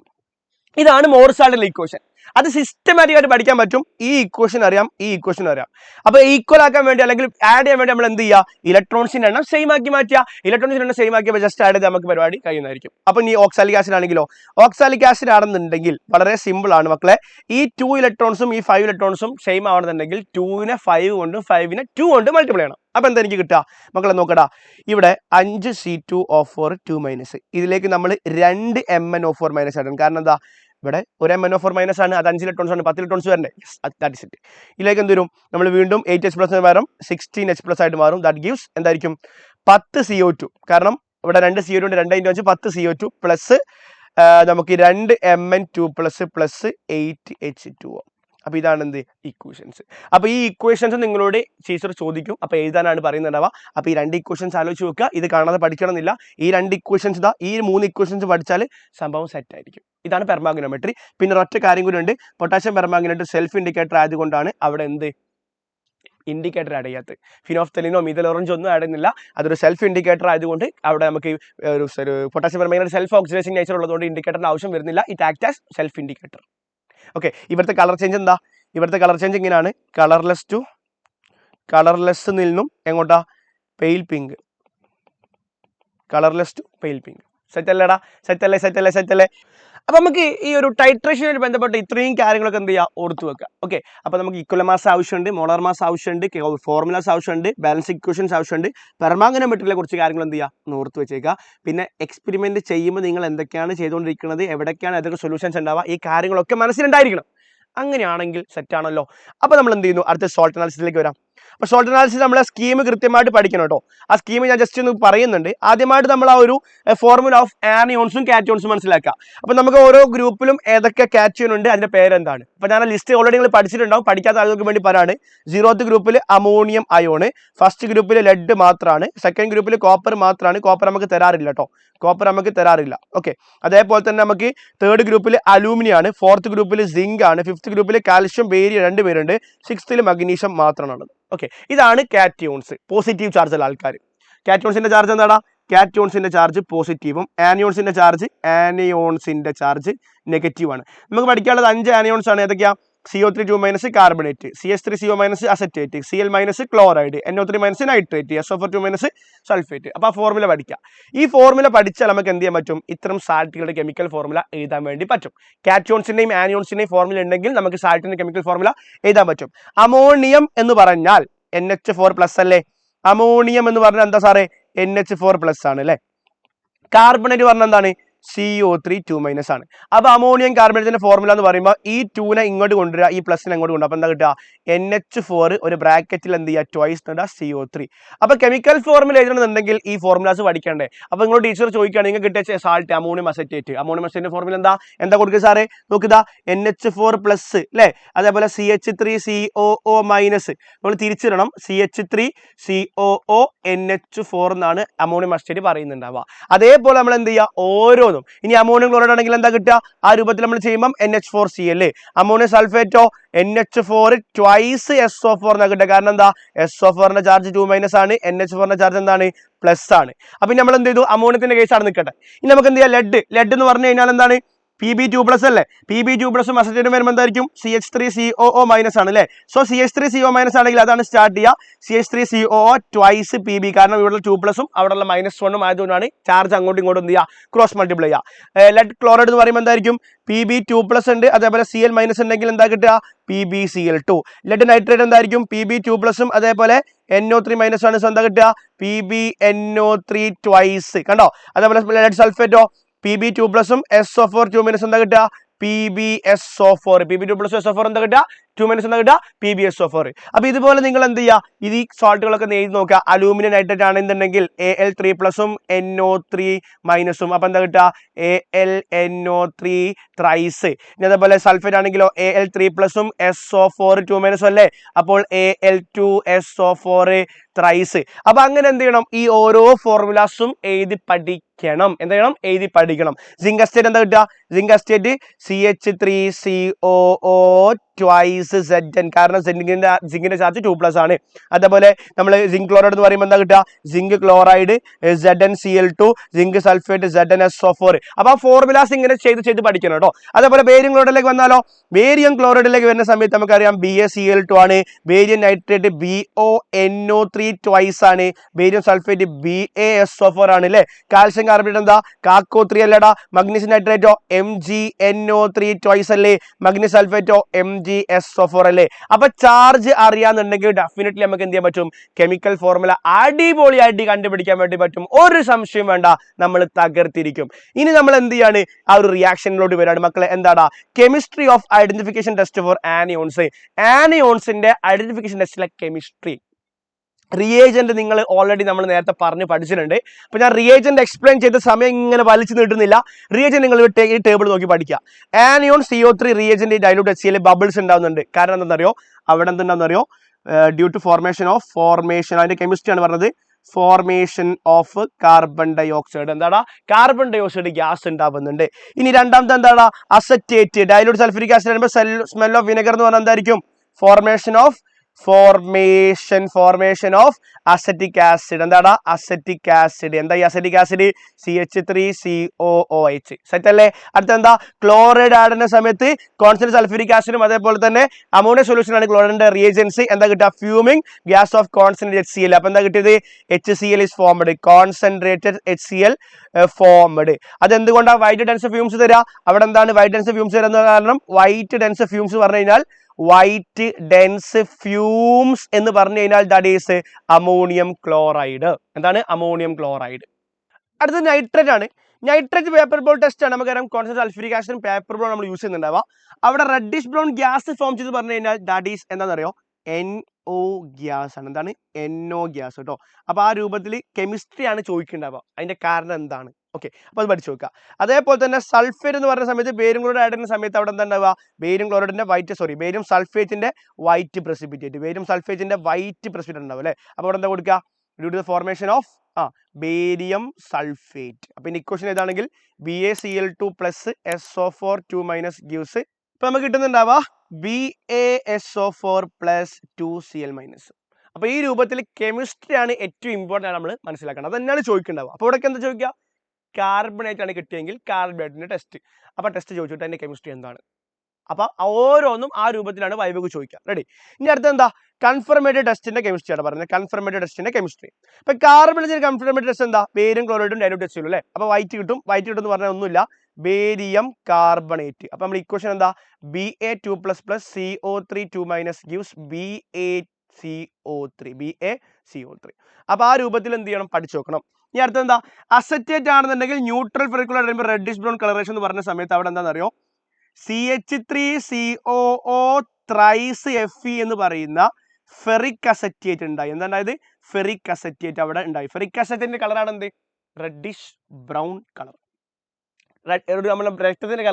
ഇതാണ് മോർസാൾട്ടിന്റെ ഇക്വേഷൻ. അത് സിസ്റ്റമാറ്റിക് ആയിട്ട് പഠിക്കാൻ പറ്റും. ഈ ഇക്വേഷൻ അറിയാം, ഈ ഇക്വേഷൻ അറിയാം. അപ്പൊ ഈക്വൽ ആക്കാൻ വേണ്ടി അല്ലെങ്കിൽ ആഡ് ചെയ്യാൻ വേണ്ടി നമ്മൾ എന്ത് ചെയ്യുക? ഇലക്ട്രോൺസിന്റെ എണ്ണം സെയിം ആക്കി മാറ്റുക. ഇലക്ട്രോൺസിന്റെ എണ്ണം സെയിം ആക്കിയപ്പോൾ ജസ്റ്റ് ആഡ് ചെയ്ത് നമുക്ക് പരിപാടി കഴിയുന്നതായിരിക്കും. അപ്പൊ ഈ ഓക്സാലിക് ആസിഡ് ആണെങ്കിലോ, ഓക്സാലിക് ആസിഡ് ആണെന്നുണ്ടെങ്കിൽ വളരെ സിമ്പിൾ ആണ് മക്കളെ. ഈ 2 ഇലക്ട്രോൺസും ഈ 5 ഇലക്ട്രോൺസും സെയിം ആവണമെന്നുണ്ടെങ്കിൽ 2നെ 5 കൊണ്ടും 5നെ 2 കൊണ്ട് മൾട്ടിപ്ലൈ ചെയ്യണം. അപ്പൊ എന്താ എനിക്ക് കിട്ടുക മക്കളെ? നോക്കടാ, ഇവിടെ 5C2O4 2- ഇതിലേക്ക് നമ്മൾ 2 MnO4 മൈനസ് ആക്കണം. കാരണം എന്താ? ഇവിടെ ഒരു MnO4 മൈനസ് ആണ്, അത് 5 ഇലക്ട്രോൺസ് ആണ്, 10 ഇലക്ട്രോൺസ് വരണ്ടേ? That is it. ഇതിലേക്ക് എന്ത് വരും? നമ്മൾ വീണ്ടും 8H പ്ലസിന് പകരം 16H പ്ലസ് ആയിട്ട് മാറും. ദാറ്റ് ഗീവ്സ് എന്തായിരിക്കും? 10 CO2. കാരണം ഇവിടെ 2 CO2 ഉണ്ട്, 2 × 5 10 CO2 പ്ലസ് നമുക്ക് 2 Mn2 പ്ലസ് പ്ലസ് 8H2O. അപ്പൊ ഇതാണ് എന്ത്? ഇക്വേഷൻസ്. അപ്പൊ ഈ ഇക്വേഷൻസ് നിങ്ങളോട് ടീച്ചർ ചോദിക്കും, അപ്പൊ എഴുതാനാണ് പറയുന്നുണ്ടാവുക. അപ്പൊ ഈ 2 ഇക്വേഷൻസ് ആലോചിച്ച് വെക്കുക. ഇത് കാണാതെ പഠിക്കണം എന്നില്ല. ഈ 2 ഇക്വേഷൻസ് ഈ 3 ഇക്വേഷൻസ് പഠിച്ചാൽ സംഭവം സെറ്റ് ആയിരിക്കും. ഇതാണ് പെർമാഗ്നോമെട്രി. പിന്നെ ഒറ്റ കാര്യം കൂടി ഉണ്ട്, പൊട്ടാഷ്യം പെർമാഗ്നേറ്റ് സെൽഫ് ഇൻഡിക്കേറ്റർ ആയതുകൊണ്ടാണ് അവിടെ എന്ത് ഇൻഡിക്കേറ്റർ ആഡ് ചെയ്യാത്തത്. ഫിനോഫ്തലിനോ മീഥൈൽ ഓറഞ്ച് ഒന്നും ആഡ് ചെയ്യുന്നില്ല. അതൊരു സെൽഫ് ഇൻഡിക്കേറ്റർ ആയതുകൊണ്ട് അവിടെ നമുക്ക് ഒരു potassium permanganate self oxidising nature ഉള്ളതുകൊണ്ട് ഇൻഡിക്കേറ്ററിന്റെ ആവശ്യം വരുന്നില്ല. It act as self indicator. Okay, ഇവിടുത്തെ കളർ ചേഞ്ച് എന്താ? ഇവിടുത്തെ കളർ ചേഞ്ച് ഇങ്ങനെയാണ്: കളർലെസ് നിന്നും എങ്ങോട്ടാ? Pale pink. Colourless to pale pink. Set അല്ലേടാ? സെറ്റ് അല്ലേ? അപ്പൊ നമുക്ക് ഈ ഒരു ടൈട്രേഷനുമായി ബന്ധപ്പെട്ട് ഇത്രയും കാര്യങ്ങളൊക്കെ എന്ത് ചെയ്യുക? ഓർത്തു വെക്കുക. ഓക്കെ, അപ്പൊ നമുക്ക് ഇക്വൽ മാസ് ആവശ്യമുണ്ട്, മോളാർ മാസ് ആവശ്യമുണ്ട്, ഫോർമുലാസ് ആവശ്യമുണ്ട്, ബാലൻസ് ഇക്വേഷൻസ് ആവശ്യമുണ്ട്. പെർമാഗ്നോമെട്രിയെ കുറിച്ച് കാര്യങ്ങൾ എന്ത് ചെയ്യുക? ഓർത്ത് വെച്ചേക്കുക. പിന്നെ എക്സ്പെരിമെന്റ് ചെയ്യുമ്പോൾ നിങ്ങൾ എന്തൊക്കെയാണ് ചെയ്തുകൊണ്ടിരിക്കുന്നത്, എവിടേക്കാണ് ഏതൊക്കെ സൊല്യൂഷൻസ് ഉണ്ടാവുക, ഈ കാര്യങ്ങളൊക്കെ മനസ്സിലുണ്ടായിരിക്കണം. അങ്ങനെയാണെങ്കിൽ സെറ്റ് ആണല്ലോ. അപ്പൊ നമ്മൾ എന്ത് ചെയ്യുന്നു? അടുത്ത സോൾട്ട് അനാലിസിസിലേക്ക് വരാം. അപ്പൊ സോൾട്ട് അനാലിസിസ് നമ്മളെ സ്കീം കൃത്യമായിട്ട് പഠിക്കണം കേട്ടോ. ആ സ്കീം ഞാൻ ജസ്റ്റ് ഒന്ന് പറയുന്നുണ്ട്. ആദ്യമായിട്ട് നമ്മൾ ആ ഒരു ഫോർമുല ഓഫ് ആനിയോൺസും കാറ്റയോൺസും മനസ്സിലാക്കുക. അപ്പൊ നമുക്ക് ഓരോ ഗ്രൂപ്പിലും ഏതൊക്കെ കാറ്റയോൺ ഉണ്ട്, അതിന്റെ പേരെന്താണ്. അപ്പൊ ഞാൻ ലിസ്റ്റ് ഓൾറെഡി നിങ്ങൾ പഠിച്ചിട്ടുണ്ടാവും. പഠിക്കാത്ത ആളുകൾക്ക് വേണ്ടി പറയാണ്: 0th ഗ്രൂപ്പിൽ അമോണിയം അയോണ്, ഫസ്റ്റ് ഗ്രൂപ്പിൽ ലെഡ് മാത്രമാണ്, സെക്കൻഡ് ഗ്രൂപ്പിൽ കോപ്പർ മാത്രമാണ്. കോപ്പർ നമുക്ക് തരാറില്ല. ഓക്കെ, അതേപോലെ തന്നെ നമുക്ക് 3rd ഗ്രൂപ്പിൽ അലൂമിനിയം ആണ്, 4th ഗ്രൂപ്പിൽ സിങ്ക് ആണ്, 5th ഗ്രൂപ്പിൽ കാൽഷ്യം ബേരിയം 2 പേരുണ്ട്, 6th മഗ്നീഷ്യം മാത്രമാണ്. ഓക്കെ, ഇതാണ് കാറ്റയോൺസ്. പോസിറ്റീവ് ചാർജ് ഉള്ള ആൾക്കാർ. കാറ്റയോൺസിന്റെ ചാർജ് എന്താടാ? കാറ്റയോൺസിന്റെ ചാർജ് പോസിറ്റീവും ആനിയോൺസിന്റെ ചാർജ് നെഗറ്റീവ് ആണ്. നമുക്ക് പഠിക്കാനുള്ളത് 5 ആനിയോൺസ് ആണ്. ഏതൊക്കെയാ? CO3 carbonate, CH3CO- acetate, Cl- chloride, NO3- nitrate, SO4 sulphate. അപ്പൊ ആ ഫോർമുല പഠിക്കുക. ഈ ഫോർമുല പഠിച്ചാൽ നമുക്ക് എന്ത് ചെയ്യാൻ പറ്റും? ഇത്തരം സാൾട്ടുകളുടെ കെമിക്കൽ ഫോർമുല എഴുതാൻ വേണ്ടി പറ്റും. കാറ്റയോൺസിന്റെയും ആനിയോൺസിന്റെയും ഫോർമുല ഉണ്ടെങ്കിൽ നമുക്ക് സാൾട്ടിന്റെ കെമിക്കൽ ഫോർമുല എഴുതാൻ പറ്റും. അമോണിയം എന്ന് പറഞ്ഞാൽ NH4+ അല്ലേ? അമോണിയം എന്ന് പറഞ്ഞാൽ എന്താ സാറേ NH4+ ആണ് അല്ലെ. കാർബണേറ്റ് പറഞ്ഞാൽ എന്താണ് CO3 2- ആണ്. അപ്പൊ അമോണിയം കാർബണേറ്റിന്റെ ഫോർമുല എന്ന് പറയുമ്പോൾ ഈ 2നെ ഇങ്ങോട്ട് കൊണ്ടുവരിക, ഈ പ്ലസിനെ അങ്ങോട്ട് കൊണ്ടുവരിക. അപ്പൊ എന്താ കിട്ടുക NH4 ഒരു ബ്രാക്കറ്റിൽ എന്ത് ചെയ്യുക ട്വൈസ് CO3. അപ്പൊ കെമിക്കൽ ഫോർമുല എഴുതണമെന്നുണ്ടെങ്കിൽ ഈ ഫോർമുലാസ് പഠിക്കണ്ടേ. അപ്പൊ നിങ്ങൾ ടീച്ചർ ചോദിക്കുകയാണ് നിങ്ങൾക്ക് കിട്ടിയ സാൾട്ട് അമോണിയം അസറ്റേറ്റ്, അമോണിയം അസറ്റേറ്റിന്റെ ഫോർമുല എന്താ കൊടുക്കുക സാറേ നോക്കുക NH4+ അല്ലെ, അതേപോലെ CH3COO- നമ്മൾ തിരിച്ചിടണം CH3COO NH4 എന്നാണ് അമോണിയം അസറ്റേറ്റ് പറയുന്നുണ്ടാവുക. അതേപോലെ നമ്മൾ എന്ത് ചെയ്യുക ഓരോ ഇനി അമോണിയം ക്ലോറൈഡ് ആണെങ്കിൽ എന്താ കിട്ടുക ആ രൂപത്തിൽ നമ്മൾ ചെയ്യുമ്പോൾ NH4Cl, ammonium സൾഫേറ്റോ NH4 twice SO4 എന്നാ കിട്ടുക. കാരണം എന്താ SO4ന്റെ ചാർജ് 2- ആണ്, NH4ന്റെ ചാർജ് എന്താണ് പ്ലസ് ആണ്. അപ്പൊ നമ്മൾ എന്ത് ചെയ്തു അമോണിയത്തിന്റെ കേസാണ് നിൽക്കട്ടെ. ഇനി നമുക്ക് എന്ത് ചെയ്യാം ലെഡ് എന്ന് പറഞ്ഞു കഴിഞ്ഞാൽ എന്താണ് Pb2+ അല്ലേ. Pb2+ അസറ്റേറ്റ് വരുമ്പോൾ എന്തായിരിക്കും CH3COO- ആണ് അല്ലേ. സോ CH3CO- ആണെങ്കിൽ അതാണ് സ്റ്റാർട്ട് ചെയ്യുക CH3COO ട്വൈസ് PB. കാരണം ഇവിടെ 2+ഉം അവിടെയുള്ള -1ഉം ആയതുകൊണ്ടാണ് ചാർജ് അങ്ങോട്ടും ഇങ്ങോട്ടും എന്ത് ചെയ്യുക ക്രോസ് മൾട്ടിപ്ലൈ ചെയ്യുക. ലെഡ് ക്ലോറൈഡ് എന്ന് പറയുമ്പോൾ എന്തായിരിക്കും Pb2+ ഉണ്ട്, അതേപോലെ Cl- ഉണ്ടെങ്കിൽ എന്താ കിട്ടുക PbCl2. ലെഡ് നൈട്രേറ്റ് എന്തായിരിക്കും Pb2+ഉം അതേപോലെ NO3- ആണ്. സോ എന്താ കിട്ടുക PbNO3 ട്വൈസ്. കണ്ടോ. അതേപോലെ ലെഡ് സൾഫേറ്റോ Pb2+ഉം SO4 2- എന്താ കിട്ടുക PbSO4. Pb2+ SO4 എന്താ കിട്ടുക 2- എന്താ കിട്ടുക PbSO4. അപ്പൊ ഇതുപോലെ നിങ്ങൾ എന്ത് ചെയ്യുക ഇത് ഈ സോൾട്ടുകളൊക്കെ എഴുതി നോക്കുക. അലൂമിനിയം നൈട്രേറ്റ് ആണെന്നുണ്ടെങ്കിൽ Al3+ഉം NO3-ഉം. അപ്പൊ എന്താ കിട്ടുക AlNO3 ത്രൈസ്. ഇനി അതേപോലെ സൾഫേറ്റ് ആണെങ്കിലോ Al3+ഉം SO4 2- അല്ലേ. അപ്പോൾ Al2SO4 ത്രൈസ്. അപ്പൊ അങ്ങനെ എന്ത് ചെയ്യണം ഈ ഓരോ ഫോർമുലാസും എഴുതി പഠിക്കണം. എന്ത് ചെയ്യണം എഴുതി പഠിക്കണം. സിങ്ക് അസ്റ്റേറ്റ് എന്താ കിട്ടുക zinc Astete CH3COO twice Zn. കാരണം സിങ്കിന്റെ ചാർജ് 2+ ആണ്. അതേപോലെ നമ്മൾ സിങ്ക് ക്ലോറൈഡ് എന്ന് പറയുമ്പോൾ എന്താ കിട്ടുക zinc chloride ZnCl2, zinc sulphate ZnSO4. അപ്പൊ ആ ഫോർമുലാസ് ഇങ്ങനെ ചെയ്ത് പഠിക്കണം കേട്ടോ. അതേപോലെ ബേരിയം ക്ലോറൈഡിലേക്ക് വന്നാലോ ബേരിയം ക്ലോറൈഡിലേക്ക് വരുന്ന സമയത്ത് നമുക്കറിയാം BaCl2 ആണ്, ബേരിയം നൈട്രേറ്റ് BoNO3 ട്വൈസ് ആണ്, ബേരിയം സൾഫേറ്റ് BaSO4 ആണ് അല്ലെ. കാൽഷ്യം കാർബണേറ്റ് എന്താ CaCO3 അല്ലടാ. മഗ്നീഷ്യം നൈട്രേറ്റോ MgNO3 ട്വൈസ് അല്ലേ, മഗ്നീഷ്യം സൾഫേറ്റോ MgSO4 അല്ലേ. അപ്പൊ ചാർജ് അറിയാന്നുണ്ടെങ്കിൽ ഡെഫിനറ്റ്ലി നമുക്ക് എന്ത് ചെയ്യാൻ പറ്റും കെമിക്കൽ ഫോർമുല അടിപൊളിയായിട്ട് കണ്ടുപിടിക്കാൻ വേണ്ടി പറ്റും. ഒരു സംശയം വേണ്ട, നമ്മൾ തകർത്തിരിക്കും. ഇനി നമ്മൾ എന്ത് ചെയ്യാണ് ആ ഒരു റിയാക്ഷനിലോട്ട് വരാണ് മക്കളെ. എന്താടാ chemistry of identification test for anions. ആനിയോൺസിന്റെ ഐഡന്റിഫിക്കേഷൻ ടെസ്റ്റിലെ കെമിസ്ട്രി റിയേജന്റ് നിങ്ങൾ ഓൾറെഡി നമ്മൾ നേരത്തെ പഠിച്ചിട്ടുണ്ട്. അപ്പൊ ഞാൻ റിയേജന്റ് എക്സ്പ്ലെയിൻ ചെയ്ത സമയം ഇങ്ങനെ വലിച്ചു നീട്ടുന്നില്ല. റിയേജന്റ് നിങ്ങൾ ഈ ടേബിൾ നോക്കി പഠിക്കുക. Anion CO3 reagent dilute HCl bubbles ഉണ്ടാവുന്നുണ്ട്. കാരണം എന്താണെന്നറിയോ അവിടെ എന്തുണ്ടാവുന്നറിയോ ഡ്യൂ ടു ഫോർമേഷൻ അതിന്റെ കെമിസ്ട്രി ആണ് പറഞ്ഞത് formation of carbon dioxide. എന്താടാ കാർബൺ ഡൈ ഓക്സൈഡ് ഗ്യാസ് ഉണ്ടാവുന്നുണ്ട്. ഇനി രണ്ടാമത്തെ എന്താടാ അസറ്റേറ്റ് ഡൈലൂട്ട് സൾഫ്യൂരിക് ആസിഡ് ആകുമ്പോൾ സ്മെൽ ഓഫ് വിനെഗർ എന്ന് പറഞ്ഞാൽ എന്തായിരിക്കും ഫോർമേഷൻ ഓഫ് അസറ്റിക് ആസിഡ്. എന്താടാ അസറ്റിക് ആസിഡ്. എന്താ ഈ അസറ്റിക് ആസിഡ് CH3COOH. സെറ്റ് അല്ലേ. അടുത്ത എന്താ ക്ലോറൈഡ് ആടുന്ന സമയത്ത് കോൺസ്റ്റന്റ് സൾഫ്യൂരിക് ആസിഡും അതേപോലെ തന്നെ അമോണിയ സൊല്യൂഷൻ ആണ് ക്ലോറൈഡിന്റെ റിയേജൻസ്. എന്താ കിട്ടുക fuming gas off concentrate HCl. അപ്പൊ എന്താ കിട്ടിയത് HCl is formed, concentrated HCl formed. അതെന്തുകൊണ്ടാണ് വൈറ്റ് ഡെൻസ് ഫ്യൂംസ് തരിക അവിടെ എന്താണ് വൈറ്റ് ഡെൻസ് ഫ്യൂംസ് തരുന്ന കാരണം വൈറ്റ് ഡെൻസ് ഫ്യൂംസ് പറഞ്ഞു കഴിഞ്ഞാൽ വൈറ്റ് ഡെൻസ് ഫ്യൂംസ് എന്ന് പറഞ്ഞു കഴിഞ്ഞാൽ ദാറ്റ് ഈസ് അമോണിയം ക്ലോറൈഡ്. എന്താണ് അമോണിയം ക്ലോറൈഡ്. അടുത്തത് നൈട്രേറ്റ് ആണ്. നൈട്രേറ്റ് പേപ്പർ ബോൾ ടെസ്റ്റ് ആണ്. നമുക്കറിയാം കോൺസ്റ്റന്റ് സൾഫ്യൂരിക് ആസിഡും പേപ്പർ ബോൾ നമ്മൾ യൂസ് ചെയ്യുന്നുണ്ടാവുക. അവിടെ റെഡിഷ് ബ്രൗൺ ഗ്യാസ് ഫോം ചെയ്ത് പറഞ്ഞു കഴിഞ്ഞാൽ ദാറ്റ് ഈസ് എന്താണെന്നറിയോ NO ഗ്യാസ് ആണ്. എന്താണ് NO ഗ്യാസ് കേട്ടോ. അപ്പൊ ആ രൂപത്തിൽ കെമിസ്ട്രി ആണ് ചോദിക്കേണ്ടാവുക. അതിന്റെ കാരണം എന്താണ് ഓക്കെ. അപ്പൊ അത് പഠിച്ചു നോക്കുക. അതേപോലെ തന്നെ സൾഫേറ്റ് എന്ന് പറയുന്ന സമയത്ത് ബേരിയം ക്ലോറൈഡ് ആഡ് ചെയ്യുന്ന സമയത്ത് അവിടെ എന്താ ഉണ്ടാവുക ബേരിയം സൾഫേറ്റിന്റെ വൈറ്റ് പ്രസിപ്പിറ്റേറ്റ് ഉണ്ടാവും അല്ലെ. അപ്പൊ അവിടെ എന്താ കൊടുക്കുക due to the formation of barium sulphate. അപ്പൊ ഇനി ഇക്വേഷൻ ഏതാണെങ്കിൽ BaCl2 + SO4 2- gives ഇപ്പൊ നമുക്ക് കിട്ടുന്നുണ്ടാവുക BaSO4 + 2Cl-. അപ്പൊ ഈ രൂപത്തിൽ കെമിസ്ട്രി ആണ് ഏറ്റവും ഇമ്പോർട്ടൻ്റ് ആണ് നമ്മൾ മനസ്സിലാക്കണം. അത് തന്നെയാണ് ചോദിക്കേണ്ടാവുക. അപ്പൊ ഇവിടെ എന്താ ചോദിക്കുക കാർബണേറ്റ് ആണ് കിട്ടിയെങ്കിൽ കാർബണേറ്റിന്റെ ടെസ്റ്റ്. അപ്പൊ ടെസ്റ്റ് ചോദിച്ചിട്ട് അതിന്റെ കെമിസ്ട്രി എന്താണ്. അപ്പൊ ഓരോന്നും ആ രൂപത്തിലാണ് വൈബക്ക് ചോദിക്കുക. റെഡി. ഇനി അടുത്ത എന്താ കൺഫർമേറ്റഡ് ടെസ്റ്റിന്റെ കെമിസ്ട്രി ആണ് പറയുന്നത്. കൺഫർമേറ്റഡ് ടെസ്റ്റിന്റെ കെമിസ്ട്രി. ഇപ്പൊ കാർബണേറ്റിന്റെ കൺഫർമേറ്റഡ് ടെസ്റ്റ് എന്താ ബേരിയം ക്ലോറൈഡും ഡൈലൂട്ട് HCl അല്ലേ. അപ്പൊ വൈറ്റ് കിട്ടും എന്ന് പറഞ്ഞാൽ ഒന്നുമില്ല ബേരിയം കാർബണേറ്റ്. അപ്പൊ നമ്മൾ ഇക്വേഷൻ എന്താ Ba2++ CO3 2- gives CO3 BaCO3. അപ്പൊ ആ രൂപത്തിൽ എന്ത് ചെയ്യണം, പഠിച്ചു നോക്കണം. ഇനി അടുത്ത എന്താ, അസറ്റേറ്റ് ആണെന്നുണ്ടെങ്കിൽ ന്യൂട്രൽ ഫെറിക്കുലർ റെഡിഷ് ബ്രൗൺ കളറേഷൻ എന്ന് പറഞ്ഞ സമയത്ത് അവിടെ എന്താണെന്നറിയോ, CH3COO ത്രൈസ് Fe എന്ന് പറയുന്ന ഫെറിക് അസറ്റേറ്റ് ഉണ്ടായി. എന്തായത്, ഫെറിക് അസറ്റേറ്റ് അവിടെ ഉണ്ടായി. ഫെറിക് അസറ്റേറ്റിന്റെ കളറാണ് എന്ത്, റെഡിഷ് ബ്രൗൺ കളർ. നമ്മുടെ രക്തത്തിന്റെ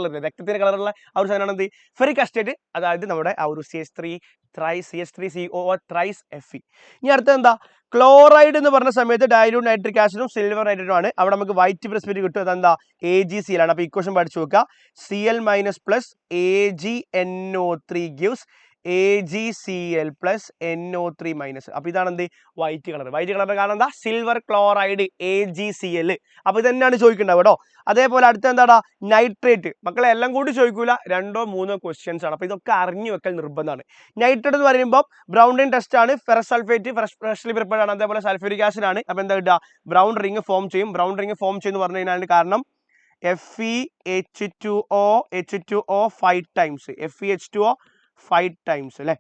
കളറുള്ള ആ ഒരു സാധനമാണ് എന്ത്, ഫെറിക് അസറ്റേറ്റ്. അതായത് നമ്മുടെ ആ ഒരു CH3COO ത്രൈസ് Fe. ഇനി അടുത്തത് എന്താ, ക്ലോറൈഡ് എന്ന് പറഞ്ഞ സമയത്ത് ഡയലൂട്ട് നൈട്രിക് ആസിഡും സിൽവർ നൈട്രേറ്റും ആണ്. അവിടെ നമുക്ക് വൈറ്റ് പ്രസിപിറ്റേറ്റ് കിട്ടും. അതെന്താ, AgCl ആണ്. അപ്പൊ ഇക്വേഷൻ പഠിച്ചു നോക്കുക. Cl - plus AgNO3 gives AgCl plus NO3 minus. അപ്പൊ ഇതാണ് എന്ത്, വൈറ്റ് കളർ. വൈറ്റ് കളറിന്റെ കാരണം എന്താ, സിൽവർ ക്ലോറൈഡ് AgCl. അപ്പൊ ഇത് തന്നെയാണ് ചോദിക്കേണ്ടത് കേട്ടോ. അതേപോലെ അടുത്ത എന്താടാ, നൈട്രേറ്റ്. മക്കളെ എല്ലാം കൂടി ചോദിക്കൂല, 2 or 3 ക്വസ്റ്റ്യൻസ് ആണ്. അപ്പൊ ഇതൊക്കെ അറിഞ്ഞു വെക്കൽ നിർബന്ധമാണ്. നൈട്രേറ്റ് എന്ന് പറയുമ്പോൾ ബ്രൗൺ ടെസ്റ്റ് ആണ്. ഫെറസ് സൾഫേറ്റ് ഫ്രഷ്ലി പ്രിപ്പയർഡ് ആണ്. അതേപോലെ സൾഫ്യൂരിക് ആസിഡ് ആണ്. അപ്പൊ എന്താ കിട്ടുക, ബ്രൗൺ റിംഗ് ഫോം ചെയ്യും. ബ്രൗൺ റിംഗ് ഫോം ചെയ്യുന്നു പറഞ്ഞു കഴിഞ്ഞാൽ കാരണം FeH2O 5 times. FeH2O 5 times അല്ലെ,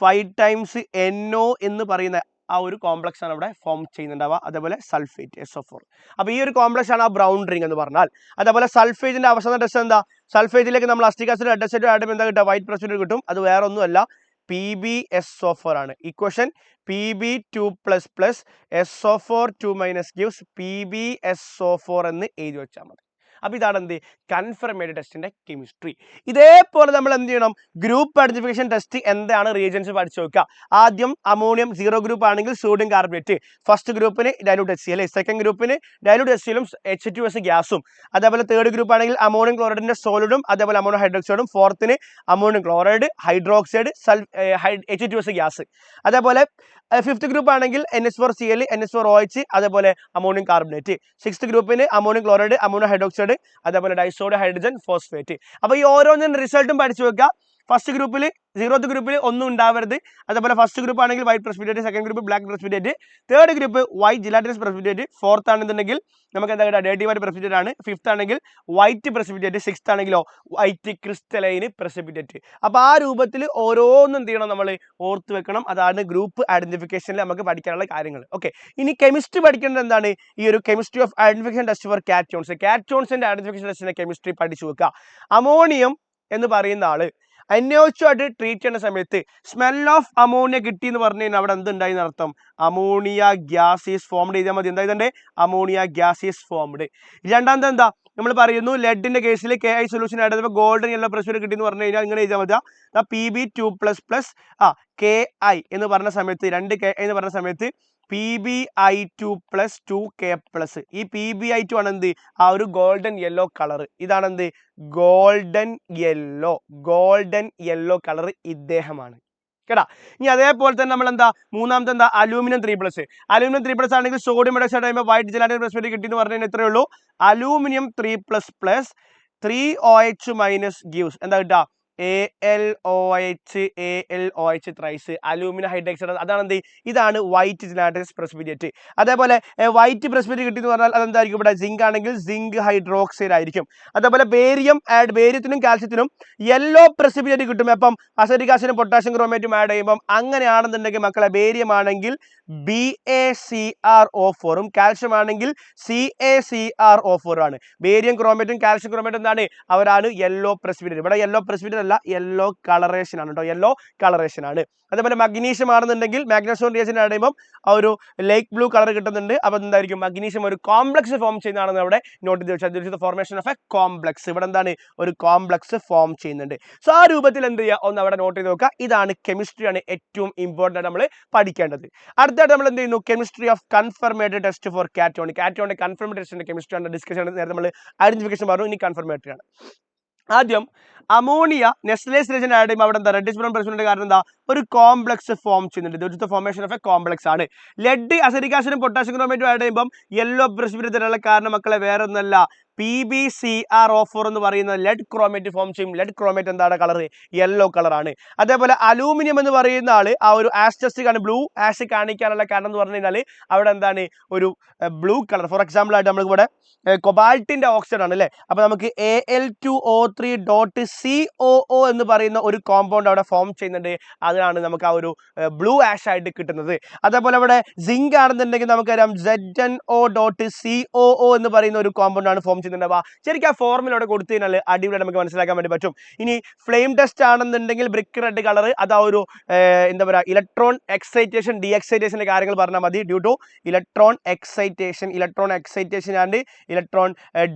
5 times NO എന്ന് പറയുന്ന ആ ഒരു കോംപ്ലക്സ് ആണ് അവിടെ ഫോം ചെയ്യുന്നുണ്ടാവുക. അതേപോലെ സൾഫേറ്റ് SO4. അപ്പൊ ഈ ഒരു കോംപ്ലക്സ് ആണ് ആ ബ്രൗൺ റിംഗ് എന്ന് പറഞ്ഞാൽ. അതേപോലെ സൾഫേറ്റിന്റെ അവസാന ടെസ്റ്റ് എന്താ, സൾഫേറ്റിലേക്ക് നമ്മൾ അസ്റ്റിക് ആസിഡ് അഡ്ജസ്റ്റ് ആയിട്ട് എന്താ കിട്ടുക, വൈറ്റ് പ്രസിപിറ്റേറ്റ് കിട്ടും. അത് വേറെ ഒന്നുമല്ല, PbSO4 ആണ്. Equation Pb2++ SO4 2- gives PbSO4 എന്ന് എഴുതി വെച്ചാൽ മതി. അപ്പൊ ഇതാണ് എന്ത്, കൺഫർമേറ്റഡ് ടെസ്റ്റിന്റെ കെമിസ്ട്രി. ഇതേപോലെ നമ്മൾ എന്ത് ചെയ്യണം, ഗ്രൂപ്പ് ഐഡന്റിഫിക്കേഷൻ ടെസ്റ്റ് എന്താണ് റീജൻസ് പഠിച്ചു നോക്കുക. ആദ്യം അമോണിയം 0 ഗ്രൂപ്പ് ആണെങ്കിൽ സോഡിയം കാർബണേറ്റ്, ഫസ്റ്റ് ഗ്രൂപ്പിന് ഡൈലൂട്ട് HCl, സെക്കൻഡ് ഗ്രൂപ്പിന് ഡൈലൂട്ട് HCl H2S ഗ്യാസും, അതേപോലെ തേർഡ് ഗ്രൂപ്പ് ആണെങ്കിൽ അമോണിയം ക്ലോറൈഡിന്റെ സോളിഡും അതേപോലെ അമോണിയം ഹൈഡ്രോക്സൈഡും, ഫോർത്തിന് അമോണിയം ക്ലോറൈഡ് ഹൈഡ്രോക്സൈഡ് H2S ഗ്യാസ്. അതേപോലെ ഫിഫ്ത്ത് ഗ്രൂപ്പ് ആണെങ്കിൽ NH4Cl NH4OH അതേപോലെ അമോണിയം കാർബണേറ്റ്. സിക്സ്ത് ഗ്രൂപ്പിന് അമോണിയം ക്ലോറൈഡ് അമോണിയം ഹൈഡ്രോക്സൈഡ് അതേപോലെ ഡൈസോഡിയം ഹൈഡ്രജൻ ഫോസ്ഫേറ്റ്. അപ്പൊ ഈ ഓരോന്നിനും റിസൾട്ടും പഠിച്ചു വെക്കുക. ഫസ്റ്റ് ഗ്രൂപ്പിൽ 0th ഗ്രൂപ്പിൽ ഒന്നും ഉണ്ടാവരുത്. അതേപോലെ ഫസ്റ്റ് ഗ്രൂപ്പ് ആണെങ്കിൽ white precipitate, second group black precipitate, third group white gelatinous precipitate, fourth ആണെന്നുണ്ടെങ്കിൽ നമുക്ക് എന്താ കിട്ടുക, ഡേർട്ടി വൈറ്റ് പ്രസിപിറ്റേറ്റ് ആണ്, ഫിഫ്ത്ത് ആണെങ്കിൽ വൈറ്റ് പ്രസിപിറ്റേറ്റ്, സിക്സ്ത് ആണെങ്കിലോ വൈറ്റ് ക്രിസ്റ്റലൈൻ പ്രസിപിറ്റേറ്റ്. അപ്പൊ ആ രൂപത്തിൽ ഓരോന്നും എന്ത് ചെയ്യണം, നമ്മൾ ഓർത്ത് വെക്കണം. അതാണ് ഗ്രൂപ്പ് ഐഡന്റിഫിക്കേഷനിൽ നമുക്ക് പഠിക്കാനുള്ള കാര്യങ്ങൾ. ഓക്കെ, ഇനി കെമിസ്ട്രി പഠിക്കേണ്ടത് എന്താണ്, ഈ ഒരു chemistry of identification test for cations. കാറ്റോൺസിന്റെ ഐഡന്റിഫിക്കേഷൻ ടെസ്റ്റിന്റെ കെമിസ്ട്രി പഠിച്ചു വെക്കുക. അമോണിയം എന്ന് പറയുന്ന ആള് NaOH ആയിട്ട് ട്രീറ്റ് ചെയ്യുന്ന സമയത്ത് സ്മെൽ ഓഫ് അമോണിയ കിട്ടി എന്ന് പറഞ്ഞു കഴിഞ്ഞാൽ അവിടെ എന്തുണ്ടായി എന്നർത്ഥം, അമോണിയ ഗ്യാസ് ഈസ് ഫോംഡ് ചെയ്താൽ മതി. എന്തായതുണ്ട്, അമോണിയ ഗ്യാസ് ഈസ് ഫോംഡ്. രണ്ടാമത്തെ എന്താ, നമ്മൾ പറയുന്നു ലെഡിന്റെ കേസിൽ KI സൊല്യൂഷൻ ആയിട്ട് ഗോൾഡൻ യെല്ലോ പ്രസിപിറ്റേറ്റ് കിട്ടി എന്ന് പറഞ്ഞു കഴിഞ്ഞാൽ ഇങ്ങനെ എഴുതാൽ മതി, Pb2++ KI എന്ന് പറഞ്ഞ സമയത്ത് 2 KI എന്ന് പറഞ്ഞ സമയത്ത് PbI2+2K+. ഈ PbI2 ആണ് എന്ത്, ആ ഒരു ഗോൾഡൻ യെല്ലോ കളർ. ഇതാണ് എന്ത്, ഗോൾഡൻ യെല്ലോ കളർ ഇദ്ദേഹമാണ് കേട്ടാ. ഇനി അതേപോലെ തന്നെ നമ്മൾ എന്താ, മൂന്നാമത്തെ എന്താ, അലൂമിനിയം 3+. അലൂമിനിയം 3+ ആണെങ്കിൽ സോഡിയം ഹൈഡ്രോക്സൈഡ് ആകുമ്പോൾ വൈറ്റ് ജലാറ്റിൻ പ്രസിപിറ്റേറ്റ് കിട്ടി എന്ന് പറഞ്ഞു കഴിഞ്ഞാൽ എത്രയേ ഉള്ളൂ, അലൂമിനിയം 3++ 3OH- gives എന്താ കിട്ടുക, ALOH ത്രൈസ് അലൂമിനിയം ഹൈഡ്രോക്സൈഡ്. അതാണ് എന്ത്, ഇതാണ് വൈറ്റ് ജിലാറ്റിനസ് പ്രസിപിറ്റേറ്റ്. അതേപോലെ വൈറ്റ് പ്രസിപിറ്റേറ്റ് കിട്ടി എന്ന് പറഞ്ഞാൽ അതെന്തായിരിക്കും, ഇവിടെ സിങ്ക് ആണെങ്കിൽ സിങ്ക് ഹൈഡ്രോക്സൈഡ് ആയിരിക്കും. അതേപോലെ ബേരിയത്തിനും കാൽസ്യത്തിനും യെല്ലോ പ്രസിപിറ്റേറ്റ് കിട്ടും. അപ്പം അസറ്റിക് ആസിഡും പൊട്ടാഷ്യം ക്രോമേറ്റും ആഡ് ചെയ്യുമ്പോൾ അങ്ങനെയാണെന്നുണ്ടെങ്കിൽ മക്കളെ ബേരിയം ആണെങ്കിൽ BaCrO4 കാൽഷ്യം ആണെങ്കിൽ CaCrO4 ആണ്. ബേരിയം ക്രോമേറ്റും കാൽഷ്യം ക്രോമേറ്റും എന്താണ്, അവരാണ് യെല്ലോ പ്രസിപിറ്റേറ്റ്. ഇവിടെ യെല്ലോ പ്രസിപിറ്റേറ്റ് അല്ല, യെല്ലോ കളറേഷൻ ആണ് കേട്ടോ, യെല്ലോ കളറേഷൻ ആണ്. അതേപോലെ മഗ്നീഷ്യം ആണെന്നുണ്ടെങ്കിൽ മാഗ്നീഷ്യം റിയേജന്റ് ആഡ് ചെയ്യുമ്പോൾ ആ ഒരു ലൈറ്റ് ബ്ലൂ കളർ കിട്ടുന്നുണ്ട്. അപ്പൊ എന്തായിരിക്കും, മഗ്നീഷ്യം ഒരു കോംപ്ലക്സ് ഫോം ചെയ്യുന്നതാണെന്ന് അവിടെ നോട്ട് ചെയ്ത് വെച്ചാൽ ഫോർമേഷൻ ഓഫ് എ കോംപ്ലക്സ്. ഇവിടെ എന്താണ്, ഒരു കോംപ്ലക്സ് ഫോം ചെയ്യുന്നുണ്ട്. സോ ആ രൂപത്തിൽ എന്ത് ചെയ്യുക, ഒന്ന് അവിടെ നോട്ട് ചെയ്ത് നോക്കുക. ഇതാണ് കെമിസ്ട്രിയാണ് ഏറ്റവും ഇമ്പോർട്ടൻ്റ് നമ്മൾ പഠിക്കേണ്ടത്. അടുത്തായിട്ട് നമ്മൾ എന്ത് ചെയ്യുന്നു, chemistry of confirmatory test for cation. കാറ്റോണിന്റെ കൺഫർമേറ്റഡ് ടെസ്റ്റിന്റെ കെമിസ്ട്രിയാണ് ഡിസ്കഷൻ. നേരത്തെ നമ്മൾ ഐഡന്റിഫിക്കേഷൻ പറഞ്ഞു, ഇനി കൺഫർമേറ്ററി ആണ്. ആദ്യം അമോണിയ നെസ്ലേസ് റീജൻ ആഡ് ചെയ്യുമ്പോൾ അവിടെ എന്താ, റെഡിഷ് ബ്രൗൺ പ്രസിപിറ്റേറ്റ് കാരണം എന്താ, ഒരു കോംപ്ലക്സ് ഫോം ചെയ്യുന്നുണ്ട്. ഫോർമേഷൻ ഓഫ് എ കോംപ്ലക്സ് ആണ്. ലെഡ് അസറ്റിക് ആസിഡും പൊട്ടാഷ്യം ക്രോമേറ്റും ആഡ് ചെയ്യുമ്പോൾ യെല്ലോ പ്രസിപിറ്റേറ്റ് കാരണം മക്കളെ വേറെ ഒന്നല്ല, PbCrO4 എന്ന് പറയുന്ന ലെഡ് ക്രോമേറ്റ് ഫോം ചെയ്യും. ലെഡ് ക്രോമേറ്റ് എന്താണ് കളർ? യെല്ലോ കളറാണ്. അതേപോലെ അലൂമിനിയം എന്ന് പറയുന്ന ആള് ആ ഒരു ആസ്റ്റസ്റ്റിക് ആണ്, ബ്ലൂ ആഷ് കാണിക്കാനുള്ള കാരണം എന്ന് പറഞ്ഞു കഴിഞ്ഞാൽ അവിടെ എന്താണ് ഒരു ബ്ലൂ കളർ. ഫോർ എക്സാമ്പിൾ ആയിട്ട് നമുക്ക് ഇവിടെ കൊബാൾട്ടിന്റെ ഓക്സൈഡ് ആണ് അല്ലേ, അപ്പൊ നമുക്ക് Al2O3.COO എന്ന് പറയുന്ന ഒരു കോമ്പൗണ്ട് അവിടെ ഫോം ചെയ്യുന്നുണ്ട്. അതിനാണ് നമുക്ക് ആ ഒരു ബ്ലൂ ആഷ് ആയിട്ട് കിട്ടുന്നത്. അതേപോലെ ഇവിടെ സിങ്ക് ആണെന്നുണ്ടെങ്കിൽ നമുക്കറിയാം ZnO.COO എന്ന് പറയുന്ന ഒരു കോമ്പൗണ്ട് ആണ് ഫോം ചെയ്യുന്നുണ്ടാവുക. ശരിക്കും ആ ഫോർമുല അവിടെ കൊടുത്തു കഴിഞ്ഞാൽ അടിപൊളി നമുക്ക് മനസ്സിലാക്കാൻ വേണ്ടി പറ്റും. ഇനി ഫ്ലെയിം ടെസ്റ്റ് ആണെന്നുണ്ടെങ്കിൽ ബ്രിക്ക് റെഡ് കളർ, അത് ആ ഒരു എന്താ പറയുക ഇലക്ട്രോൺ എക്സൈറ്റേഷൻ ഡി എക്സൈറ്റേഷന്റെ കാര്യങ്ങൾ പറഞ്ഞാൽ മതി. Due to electron excitation and electron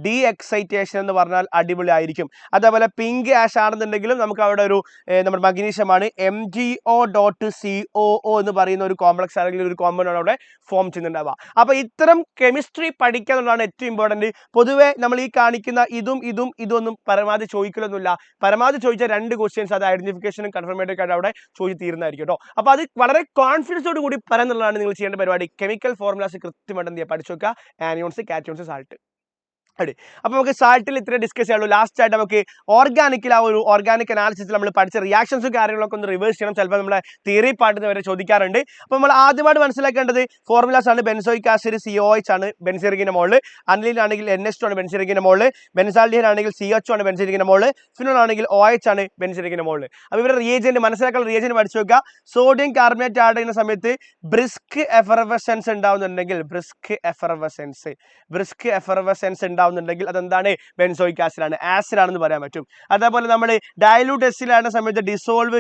D excitation എന്ന് പറഞ്ഞാൽ അടിപൊളി ആയിരിക്കും. അതേപോലെ പിങ്ക് ആഷ് ആണെന്നുണ്ടെങ്കിലും നമുക്ക് അവിടെ ഒരു നമ്മുടെ മഗ്നീഷ്യമാണ് MgO.COO എന്ന് പറയുന്ന ഒരു കോംപ്ലക്സ് അല്ലെങ്കിൽ ഒരു കോമ്പൗണ്ട് ആണ് അവിടെ ഫോം ചെയ്യുന്നുണ്ടാവുക. അപ്പൊ ഇത്തരം കെമിസ്ട്രി പഠിക്കുക എന്നുള്ളതാണ് ഏറ്റവും ഇമ്പോർട്ടന്റ്. പൊതുവെ നമ്മൾ ഈ കാണിക്കുന്ന ഇതൊന്നും പരമാവധി ചോദിക്കലൊന്നുമില്ല. പരമാവധി ചോദിച്ച 2 ക്വസ്റ്റ്യൻസ് അത് ഐഡന്റിഫിക്കേഷനും കൺഫർമേറ്ററി ആയിട്ട് അവിടെ ചോദിച്ച് തീരുന്നതായിരിക്കും കേട്ടോ. അപ്പൊ അത് വളരെ കോൺഫിഡൻസോട് കൂടി പറയുന്നുള്ളതാണ് നിങ്ങൾ ചെയ്യേണ്ട പരിപാടി. കെമിക്കൽ ഫോർമുലാസ് കൃത്യമായിട്ട് എന്ത് ചെയ്യുക, പഠിച്ചു വെക്കുക. Anions, cations, salt. അപ്പൊ നമുക്ക് സാൾട്ടിൽ ഇത്ര ഡിസ്കസ് ചെയ്യാനുള്ളൂ. ലാസ്റ്റ് ആയിട്ട് നമുക്ക് ഓർഗാനിക്കിൽ ആ ഒരു ഓർഗാനിക് അനാലിസിസിൽ നമ്മൾ പഠിച്ച റിയാക്ഷൻസും കാര്യങ്ങളൊക്കെ ഒന്ന് റിവേഴ്സ് ചെയ്യണം. ചിലപ്പോൾ നമ്മളെ തിയറി പാർട്ടിൽ വരെ ചോദിക്കാറുണ്ട്. അപ്പൊ നമ്മൾ ആദ്യമായിട്ട് മനസ്സിലാക്കേണ്ടത് ഫോർമുലാസ് ആണ്. ബെൻസോയിക് ആസിഡ് COH ആണ് ബെൻസീറിക്കിന്റെ മോള്, അനിലിൻ ആണെങ്കിൽ NH2 ആണ് ബെൻസീറിക്കിന്റെ മോള്, ബെൻസാൽഡിഹൈഡ് ആണെങ്കിൽ CHO ആണ് ബെൻസീറിക്കിന്റെ മോള്, ഫിനോൾ ആണെങ്കിൽ OH ആണ് ബെൻസീറിക്കിന്റെ മോള്. അപ്പൊ ഇവരുടെ റിയേജന്റ് മനസ്സിലാക്കാൻ റിയേജന്റ് പഠിച്ചു വെക്കുക. സോഡിയം കാർബണേറ്റ് ആഡ് ചെയ്യുന്ന സമയത്ത് ബ്രിസ്ക് എഫർവസൻസ് ഉണ്ടാവുന്നുണ്ടെങ്കിൽ ഉണ്ടാവുന്നുണ്ടെങ്കിൽ അതെന്താണ്? ബെൻസോയിക് ആസിഡ് ആണ്, ആസിഡ് ആണെന്ന് പറയാൻ പറ്റും. അതേപോലെ നമ്മൾ ഡയലൂട്ട് എസിലാകുന്ന സമയത്ത് ഡിസോൾവ്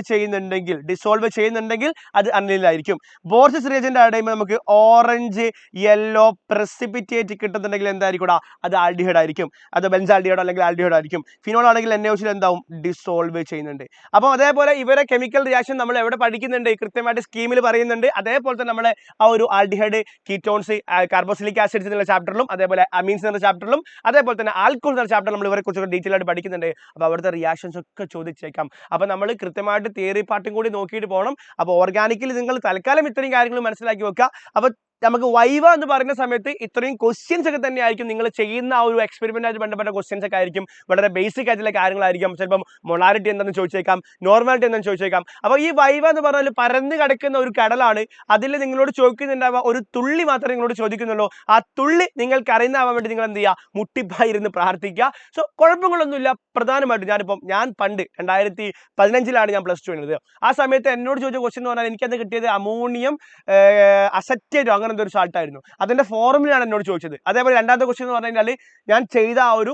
ചെയ്യുന്നുണ്ടെങ്കിൽ അത് അനിലായിരിക്കും. ബോർസിസ് റിയേജന്റ് ആഡ് ചെയ്യുമ്പോൾ നമുക്ക് ഓറഞ്ച് യെല്ലോ പ്രസിപ്പിറ്റേറ്റ് കിട്ടുന്നുണ്ടെങ്കിൽ എന്തായിരിക്കും? അത് ആൽഡിഹൈഡ് ആയിരിക്കും. അത് ബെൻസാൽഡിഹൈഡ് അല്ലെങ്കിൽ ആൽഡിഹൈഡ് ആയിരിക്കും. ഫിനോൾ ആണെങ്കിൽ NaOH എന്താവും? ഡിസോൾവ് ചെയ്യുന്നുണ്ട്. അപ്പോൾ അതേപോലെ ഇവരെ കെമിക്കൽ റിയാക്ഷൻ നമ്മൾ എവിടെ പഠിക്കുന്നുണ്ട്? കൃത്യമായിട്ട് സ്കീമിൽ പറയുന്നുണ്ട്. അതേപോലെ തന്നെ നമ്മളെ ആ ഒരു ആൽഡിഹൈഡ്, കീറ്റോൺസ്, കാർബോക്സിലിക് ആസിഡ്സ് എന്നുള്ള ചാപ്റ്ററിലും അതേപോലെ അമീൻസ് എന്ന ചാപ്റ്ററിലും അതേപോലെ തന്നെ ആൽക്കോഹോൾ എന്ന ചാപ്റ്റർ നമ്മൾ ഇവരെ കുറിച്ച് ഡീറ്റെയിൽ ആയിട്ട് പഠിക്കുന്നുണ്ട്. അപ്പോൾ അവിടുത്തെ റിയാക്ഷൻസ് ഒക്കെ ചോദിച്ചേക്കാം. അപ്പോൾ നമ്മൾ കൃത്യമായിട്ട് തിയറി പാർട്ടും കൂടി നോക്കിയിട്ട് പോകണം. അപ്പോൾ ഓർഗാനിക്കിൽ നിങ്ങൾ തൽക്കാലം ഇത്രയും കാര്യങ്ങൾ മനസ്സിലാക്കി വെക്കുക. അപ്പോൾ നമുക്ക് വൈവ എന്ന് പറയുന്ന സമയത്ത് ഇത്രയും ക്വസ്റ്റ്യൻസ് ഒക്കെ തന്നെ ആയിരിക്കും. നിങ്ങൾ ചെയ്യുന്ന ആ ഒരു എക്സ്പെരിമെന്റായിട്ട് ബന്ധപ്പെട്ട ക്വസ്റ്റ്യൻസ് ഒക്കെ ആയിരിക്കും. വളരെ ബേസിക് ആയിട്ടുള്ള കാര്യങ്ങളായിരിക്കും. ചിലപ്പം മൊളാരിറ്റി എന്താണെന്ന് ചോദിച്ചേക്കാം, നോർമാലിറ്റി എന്താണെന്ന് ചോദിച്ചേക്കാം. അപ്പോൾ ഈ വൈവ എന്ന് പറഞ്ഞാൽ പരന്ന് കിടക്കുന്ന ഒരു കടലാണ്. അതിൽ നിങ്ങളോട് ചോദിക്കുന്നുണ്ടാവുക ഒരു തുള്ളി മാത്രമേ നിങ്ങളോട് ചോദിക്കുന്നുള്ളൂ. ആ തുള്ളി നിങ്ങൾക്ക് അറിയുന്നതാവാൻ വേണ്ടി നിങ്ങൾ എന്ത് ചെയ്യുക? മുട്ടിപ്പായിരുന്ന് പ്രാർത്ഥിക്കുക. സോ കുഴപ്പങ്ങളൊന്നുമില്ല. പ്രധാനമായിട്ടും ഞാൻ പണ്ട് 2015 ഞാൻ പ്ലസ് ടു ചെയ്യുന്നത്. ആ സമയത്ത് എന്നോട് ചോദിച്ച ക്വസ്റ്റ്യൻ എന്ന് പറഞ്ഞാൽ എനിക്കത് കിട്ടിയത് അമോണിയം അസറ്റേറ്റോ അങ്ങനെ ഒരു സാൾട്ട് ആയിരുന്നു. അതിന്റെ ഫോർമുലയാണ് എന്നോട് ചോദിച്ചത്. അതേപോലെ രണ്ടാമത്തെ ക്വസ്റ്റ്യൻ എന്ന് പറഞ്ഞു കഴിഞ്ഞാൽ ഞാൻ ചെയ്ത ആ ഒരു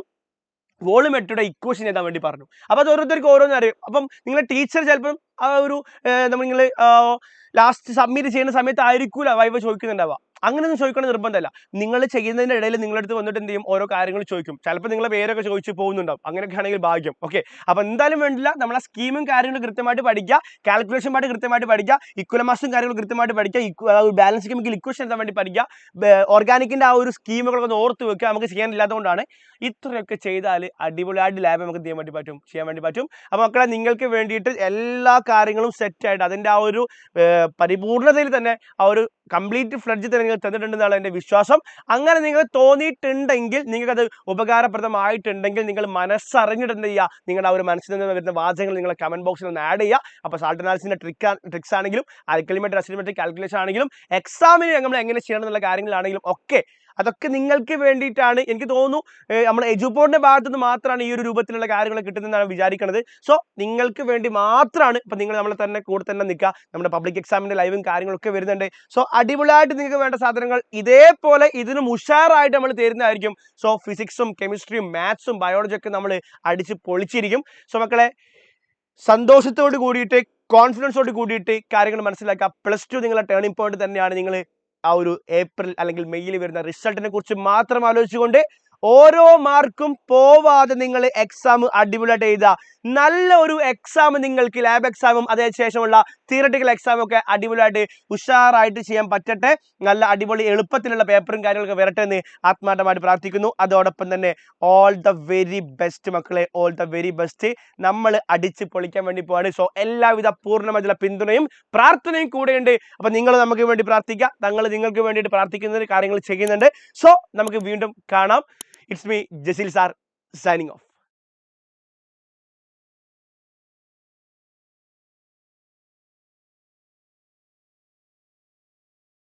വോളിമെട്രിയുടെ ഇക്വേഷൻ എഴുതാൻ വേണ്ടി പറഞ്ഞു. അപ്പോൾ അത് ഓരോരുത്തർക്ക് ഓരോന്നും അറിയും. അപ്പം നിങ്ങളെ ടീച്ചർ ചിലപ്പം ആ ഒരു നിങ്ങൾ ലാസ്റ്റ് സബ്മിറ്റ് ചെയ്യുന്ന സമയത്ത് ആയിരിക്കൂല വൈവ ചോദിക്കുന്നുണ്ടാവുക. അങ്ങനെയൊന്നും ചോദിക്കണം നിർബന്ധമല്ല. നിങ്ങൾ ചെയ്യുന്നതിൻ്റെ ഇടയിൽ നിങ്ങളുടെ അടുത്ത് വന്നിട്ട് എന്ത് ചെയ്യും? ഓരോ കാര്യങ്ങൾ ചോദിക്കും. ചിലപ്പോൾ നിങ്ങളെ പേരൊക്കെ ചോദിച്ച് പോകുന്നുണ്ടാവും. അങ്ങനെയൊക്കെ ആണെങ്കിൽ ഭാഗ്യം. ഓക്കെ, അപ്പോൾ എന്തായാലും വേണ്ടില്ല, നമ്മൾ ആ സ്കീമും കാര്യങ്ങളും കൃത്യമായിട്ട് പഠിക്കുക, കാൽക്കുലേഷൻ പാർട്ട് കൃത്യമായിട്ട് പഠിക്കുക, ഇക്വലമാസും കാര്യങ്ങളും കൃത്യമായിട്ട് പഠിക്കുക, ബാലൻസ് കെമിക്കൽ ഇക്വേഷൻ എഴുതാൻ വേണ്ടി പഠിക്കുക, ഓർഗാനിക്കിൻ്റെ ആ ഒരു സ്കീമുകളൊക്കെ ഓർത്ത് വെക്കുക. നമുക്ക് ചെയ്യാനില്ലാത്തതുകൊണ്ടാണ്. ഇത്രയൊക്കെ ചെയ്താൽ അടിപൊളിയായിട്ട് ലാബ് നമുക്ക് ചെയ്യാൻ വേണ്ടി പറ്റും. അപ്പോൾ മക്കളെ, നിങ്ങൾക്ക് വേണ്ടിയിട്ട് എല്ലാ കാര്യങ്ങളും സെറ്റായിട്ട് അതിൻ്റെ ആ ഒരു പരിപൂർണതയിൽ തന്നെ ആ ഒരു കംപ്ലീറ്റ് ഫ്ലഡ്ജ് തന്നെ നിങ്ങൾ തന്നിട്ടുണ്ടെന്നാണ് എൻ്റെ വിശ്വാസം. അങ്ങനെ നിങ്ങൾ തോന്നിയിട്ടുണ്ടെങ്കിൽ, നിങ്ങൾക്കത് ഉപകാരപ്രദമായിട്ടുണ്ടെങ്കിൽ, നിങ്ങൾ മനസ്സറിഞ്ഞിട്ട് എന്ത് ചെയ്യുക? നിങ്ങളുടെ ആ ഒരു മനസ്സിൽ നിന്ന് വരുന്ന വാചകങ്ങൾ നിങ്ങളെ കമന്റ് ബോക്സിൽ ഒന്ന് ആഡ് ചെയ്യുക. അപ്പോൾ സാൾട്ട് അനാലിസിൻ്റെ ട്രിക്സ് ആണെങ്കിലും ആൽക്കലിമെട്രി അസിഡിമെട്രിക് കാൽക്കുലേഷൻ ആണെങ്കിലും എക്സാമിന് നമ്മൾ എങ്ങനെ ചെയ്യണം എന്നുള്ള കാര്യങ്ങളാണെങ്കിലും ഒക്കെ അതൊക്കെ നിങ്ങൾക്ക് വേണ്ടിയിട്ടാണ്. എനിക്ക് തോന്നുന്നു നമ്മുടെ എജുപോർട്ടിന്റെ ഭാഗത്ത് നിന്ന് മാത്രമാണ് ഈ ഒരു രൂപത്തിലുള്ള കാര്യങ്ങൾ കിട്ടുന്നതെന്നാണ് വിചാരിക്കുന്നത്. സോ നിങ്ങൾക്ക് വേണ്ടി മാത്രമാണ്. ഇപ്പം നിങ്ങൾ നമ്മളെ തന്നെ കൂടെ തന്നെ നിൽക്കുക. നമ്മുടെ പബ്ലിക് എക്സാമിന്റെ ലൈവും കാര്യങ്ങളൊക്കെ വരുന്നുണ്ട്. സോ അടിപൊളിയായിട്ട് നിങ്ങൾക്ക് വേണ്ട സാധനങ്ങൾ ഇതേപോലെ ഇതിനും ഉഷാറായിട്ട് നമ്മൾ തരുന്നതായിരിക്കും. സോ ഫിസിക്സും കെമിസ്ട്രിയും മാത്സും ബയോളജി ഒക്കെ നമ്മൾ അടിച്ച് പൊളിച്ചിരിക്കും. സോ മക്കളെ, സന്തോഷത്തോട് കൂടിയിട്ട് കോൺഫിഡൻസോട് കൂടിയിട്ട് കാര്യങ്ങൾ മനസ്സിലാക്കുക. +2 നിങ്ങളുടെ ടേണിംഗ് പോയിന്റ് തന്നെയാണ്. നിങ്ങൾ ആ ഒരു ഏപ്രിൽ അല്ലെങ്കിൽ മെയ്യിൽ വരുന്ന റിസൾട്ടിനെ കുറിച്ച് മാത്രം ആലോചിച്ചുകൊണ്ട് ഓരോ മാർക്കും പോവാതെ നിങ്ങൾ എക്സാം അടിപൊളിയായിട്ട് എഴുതുക. നല്ല ഒരു എക്സാം നിങ്ങൾക്ക് ലാബ് എക്സാമും അതിനുശേഷമുള്ള തിയററ്റിക്കൽ എക്സാമും ഒക്കെ അടിപൊളിയായിട്ട് ഉഷാറായിട്ട് ചെയ്യാൻ പറ്റട്ടെ. നല്ല അടിപൊളി എളുപ്പത്തിലുള്ള പേപ്പറും കാര്യങ്ങളൊക്കെ വരട്ടെ എന്ന് ആത്മാർത്ഥമായിട്ട് പ്രാർത്ഥിക്കുന്നു. അതോടൊപ്പം തന്നെ ഓൾ ദ വെരി ബെസ്റ്റ് മക്കളെ, ഓൾ ദ വെരി ബെസ്റ്റ്. നമ്മൾ അടിച്ച് പൊളിക്കാൻ വേണ്ടി പോവാണ്. സോ എല്ലാവിധ പൂർണ്ണമായിട്ടുള്ള പിന്തുണയും പ്രാർത്ഥനയും കൂടെയുണ്ട്. അപ്പം നിങ്ങൾ നമുക്ക് വേണ്ടി പ്രാർത്ഥിക്കുക, നിങ്ങൾക്ക് വേണ്ടിയിട്ട് പ്രാർത്ഥിക്കുന്ന കാര്യങ്ങൾ ചെയ്യുന്നുണ്ട്. സോ നമുക്ക് വീണ്ടും കാണാം. It's me Jaseel sir signing off.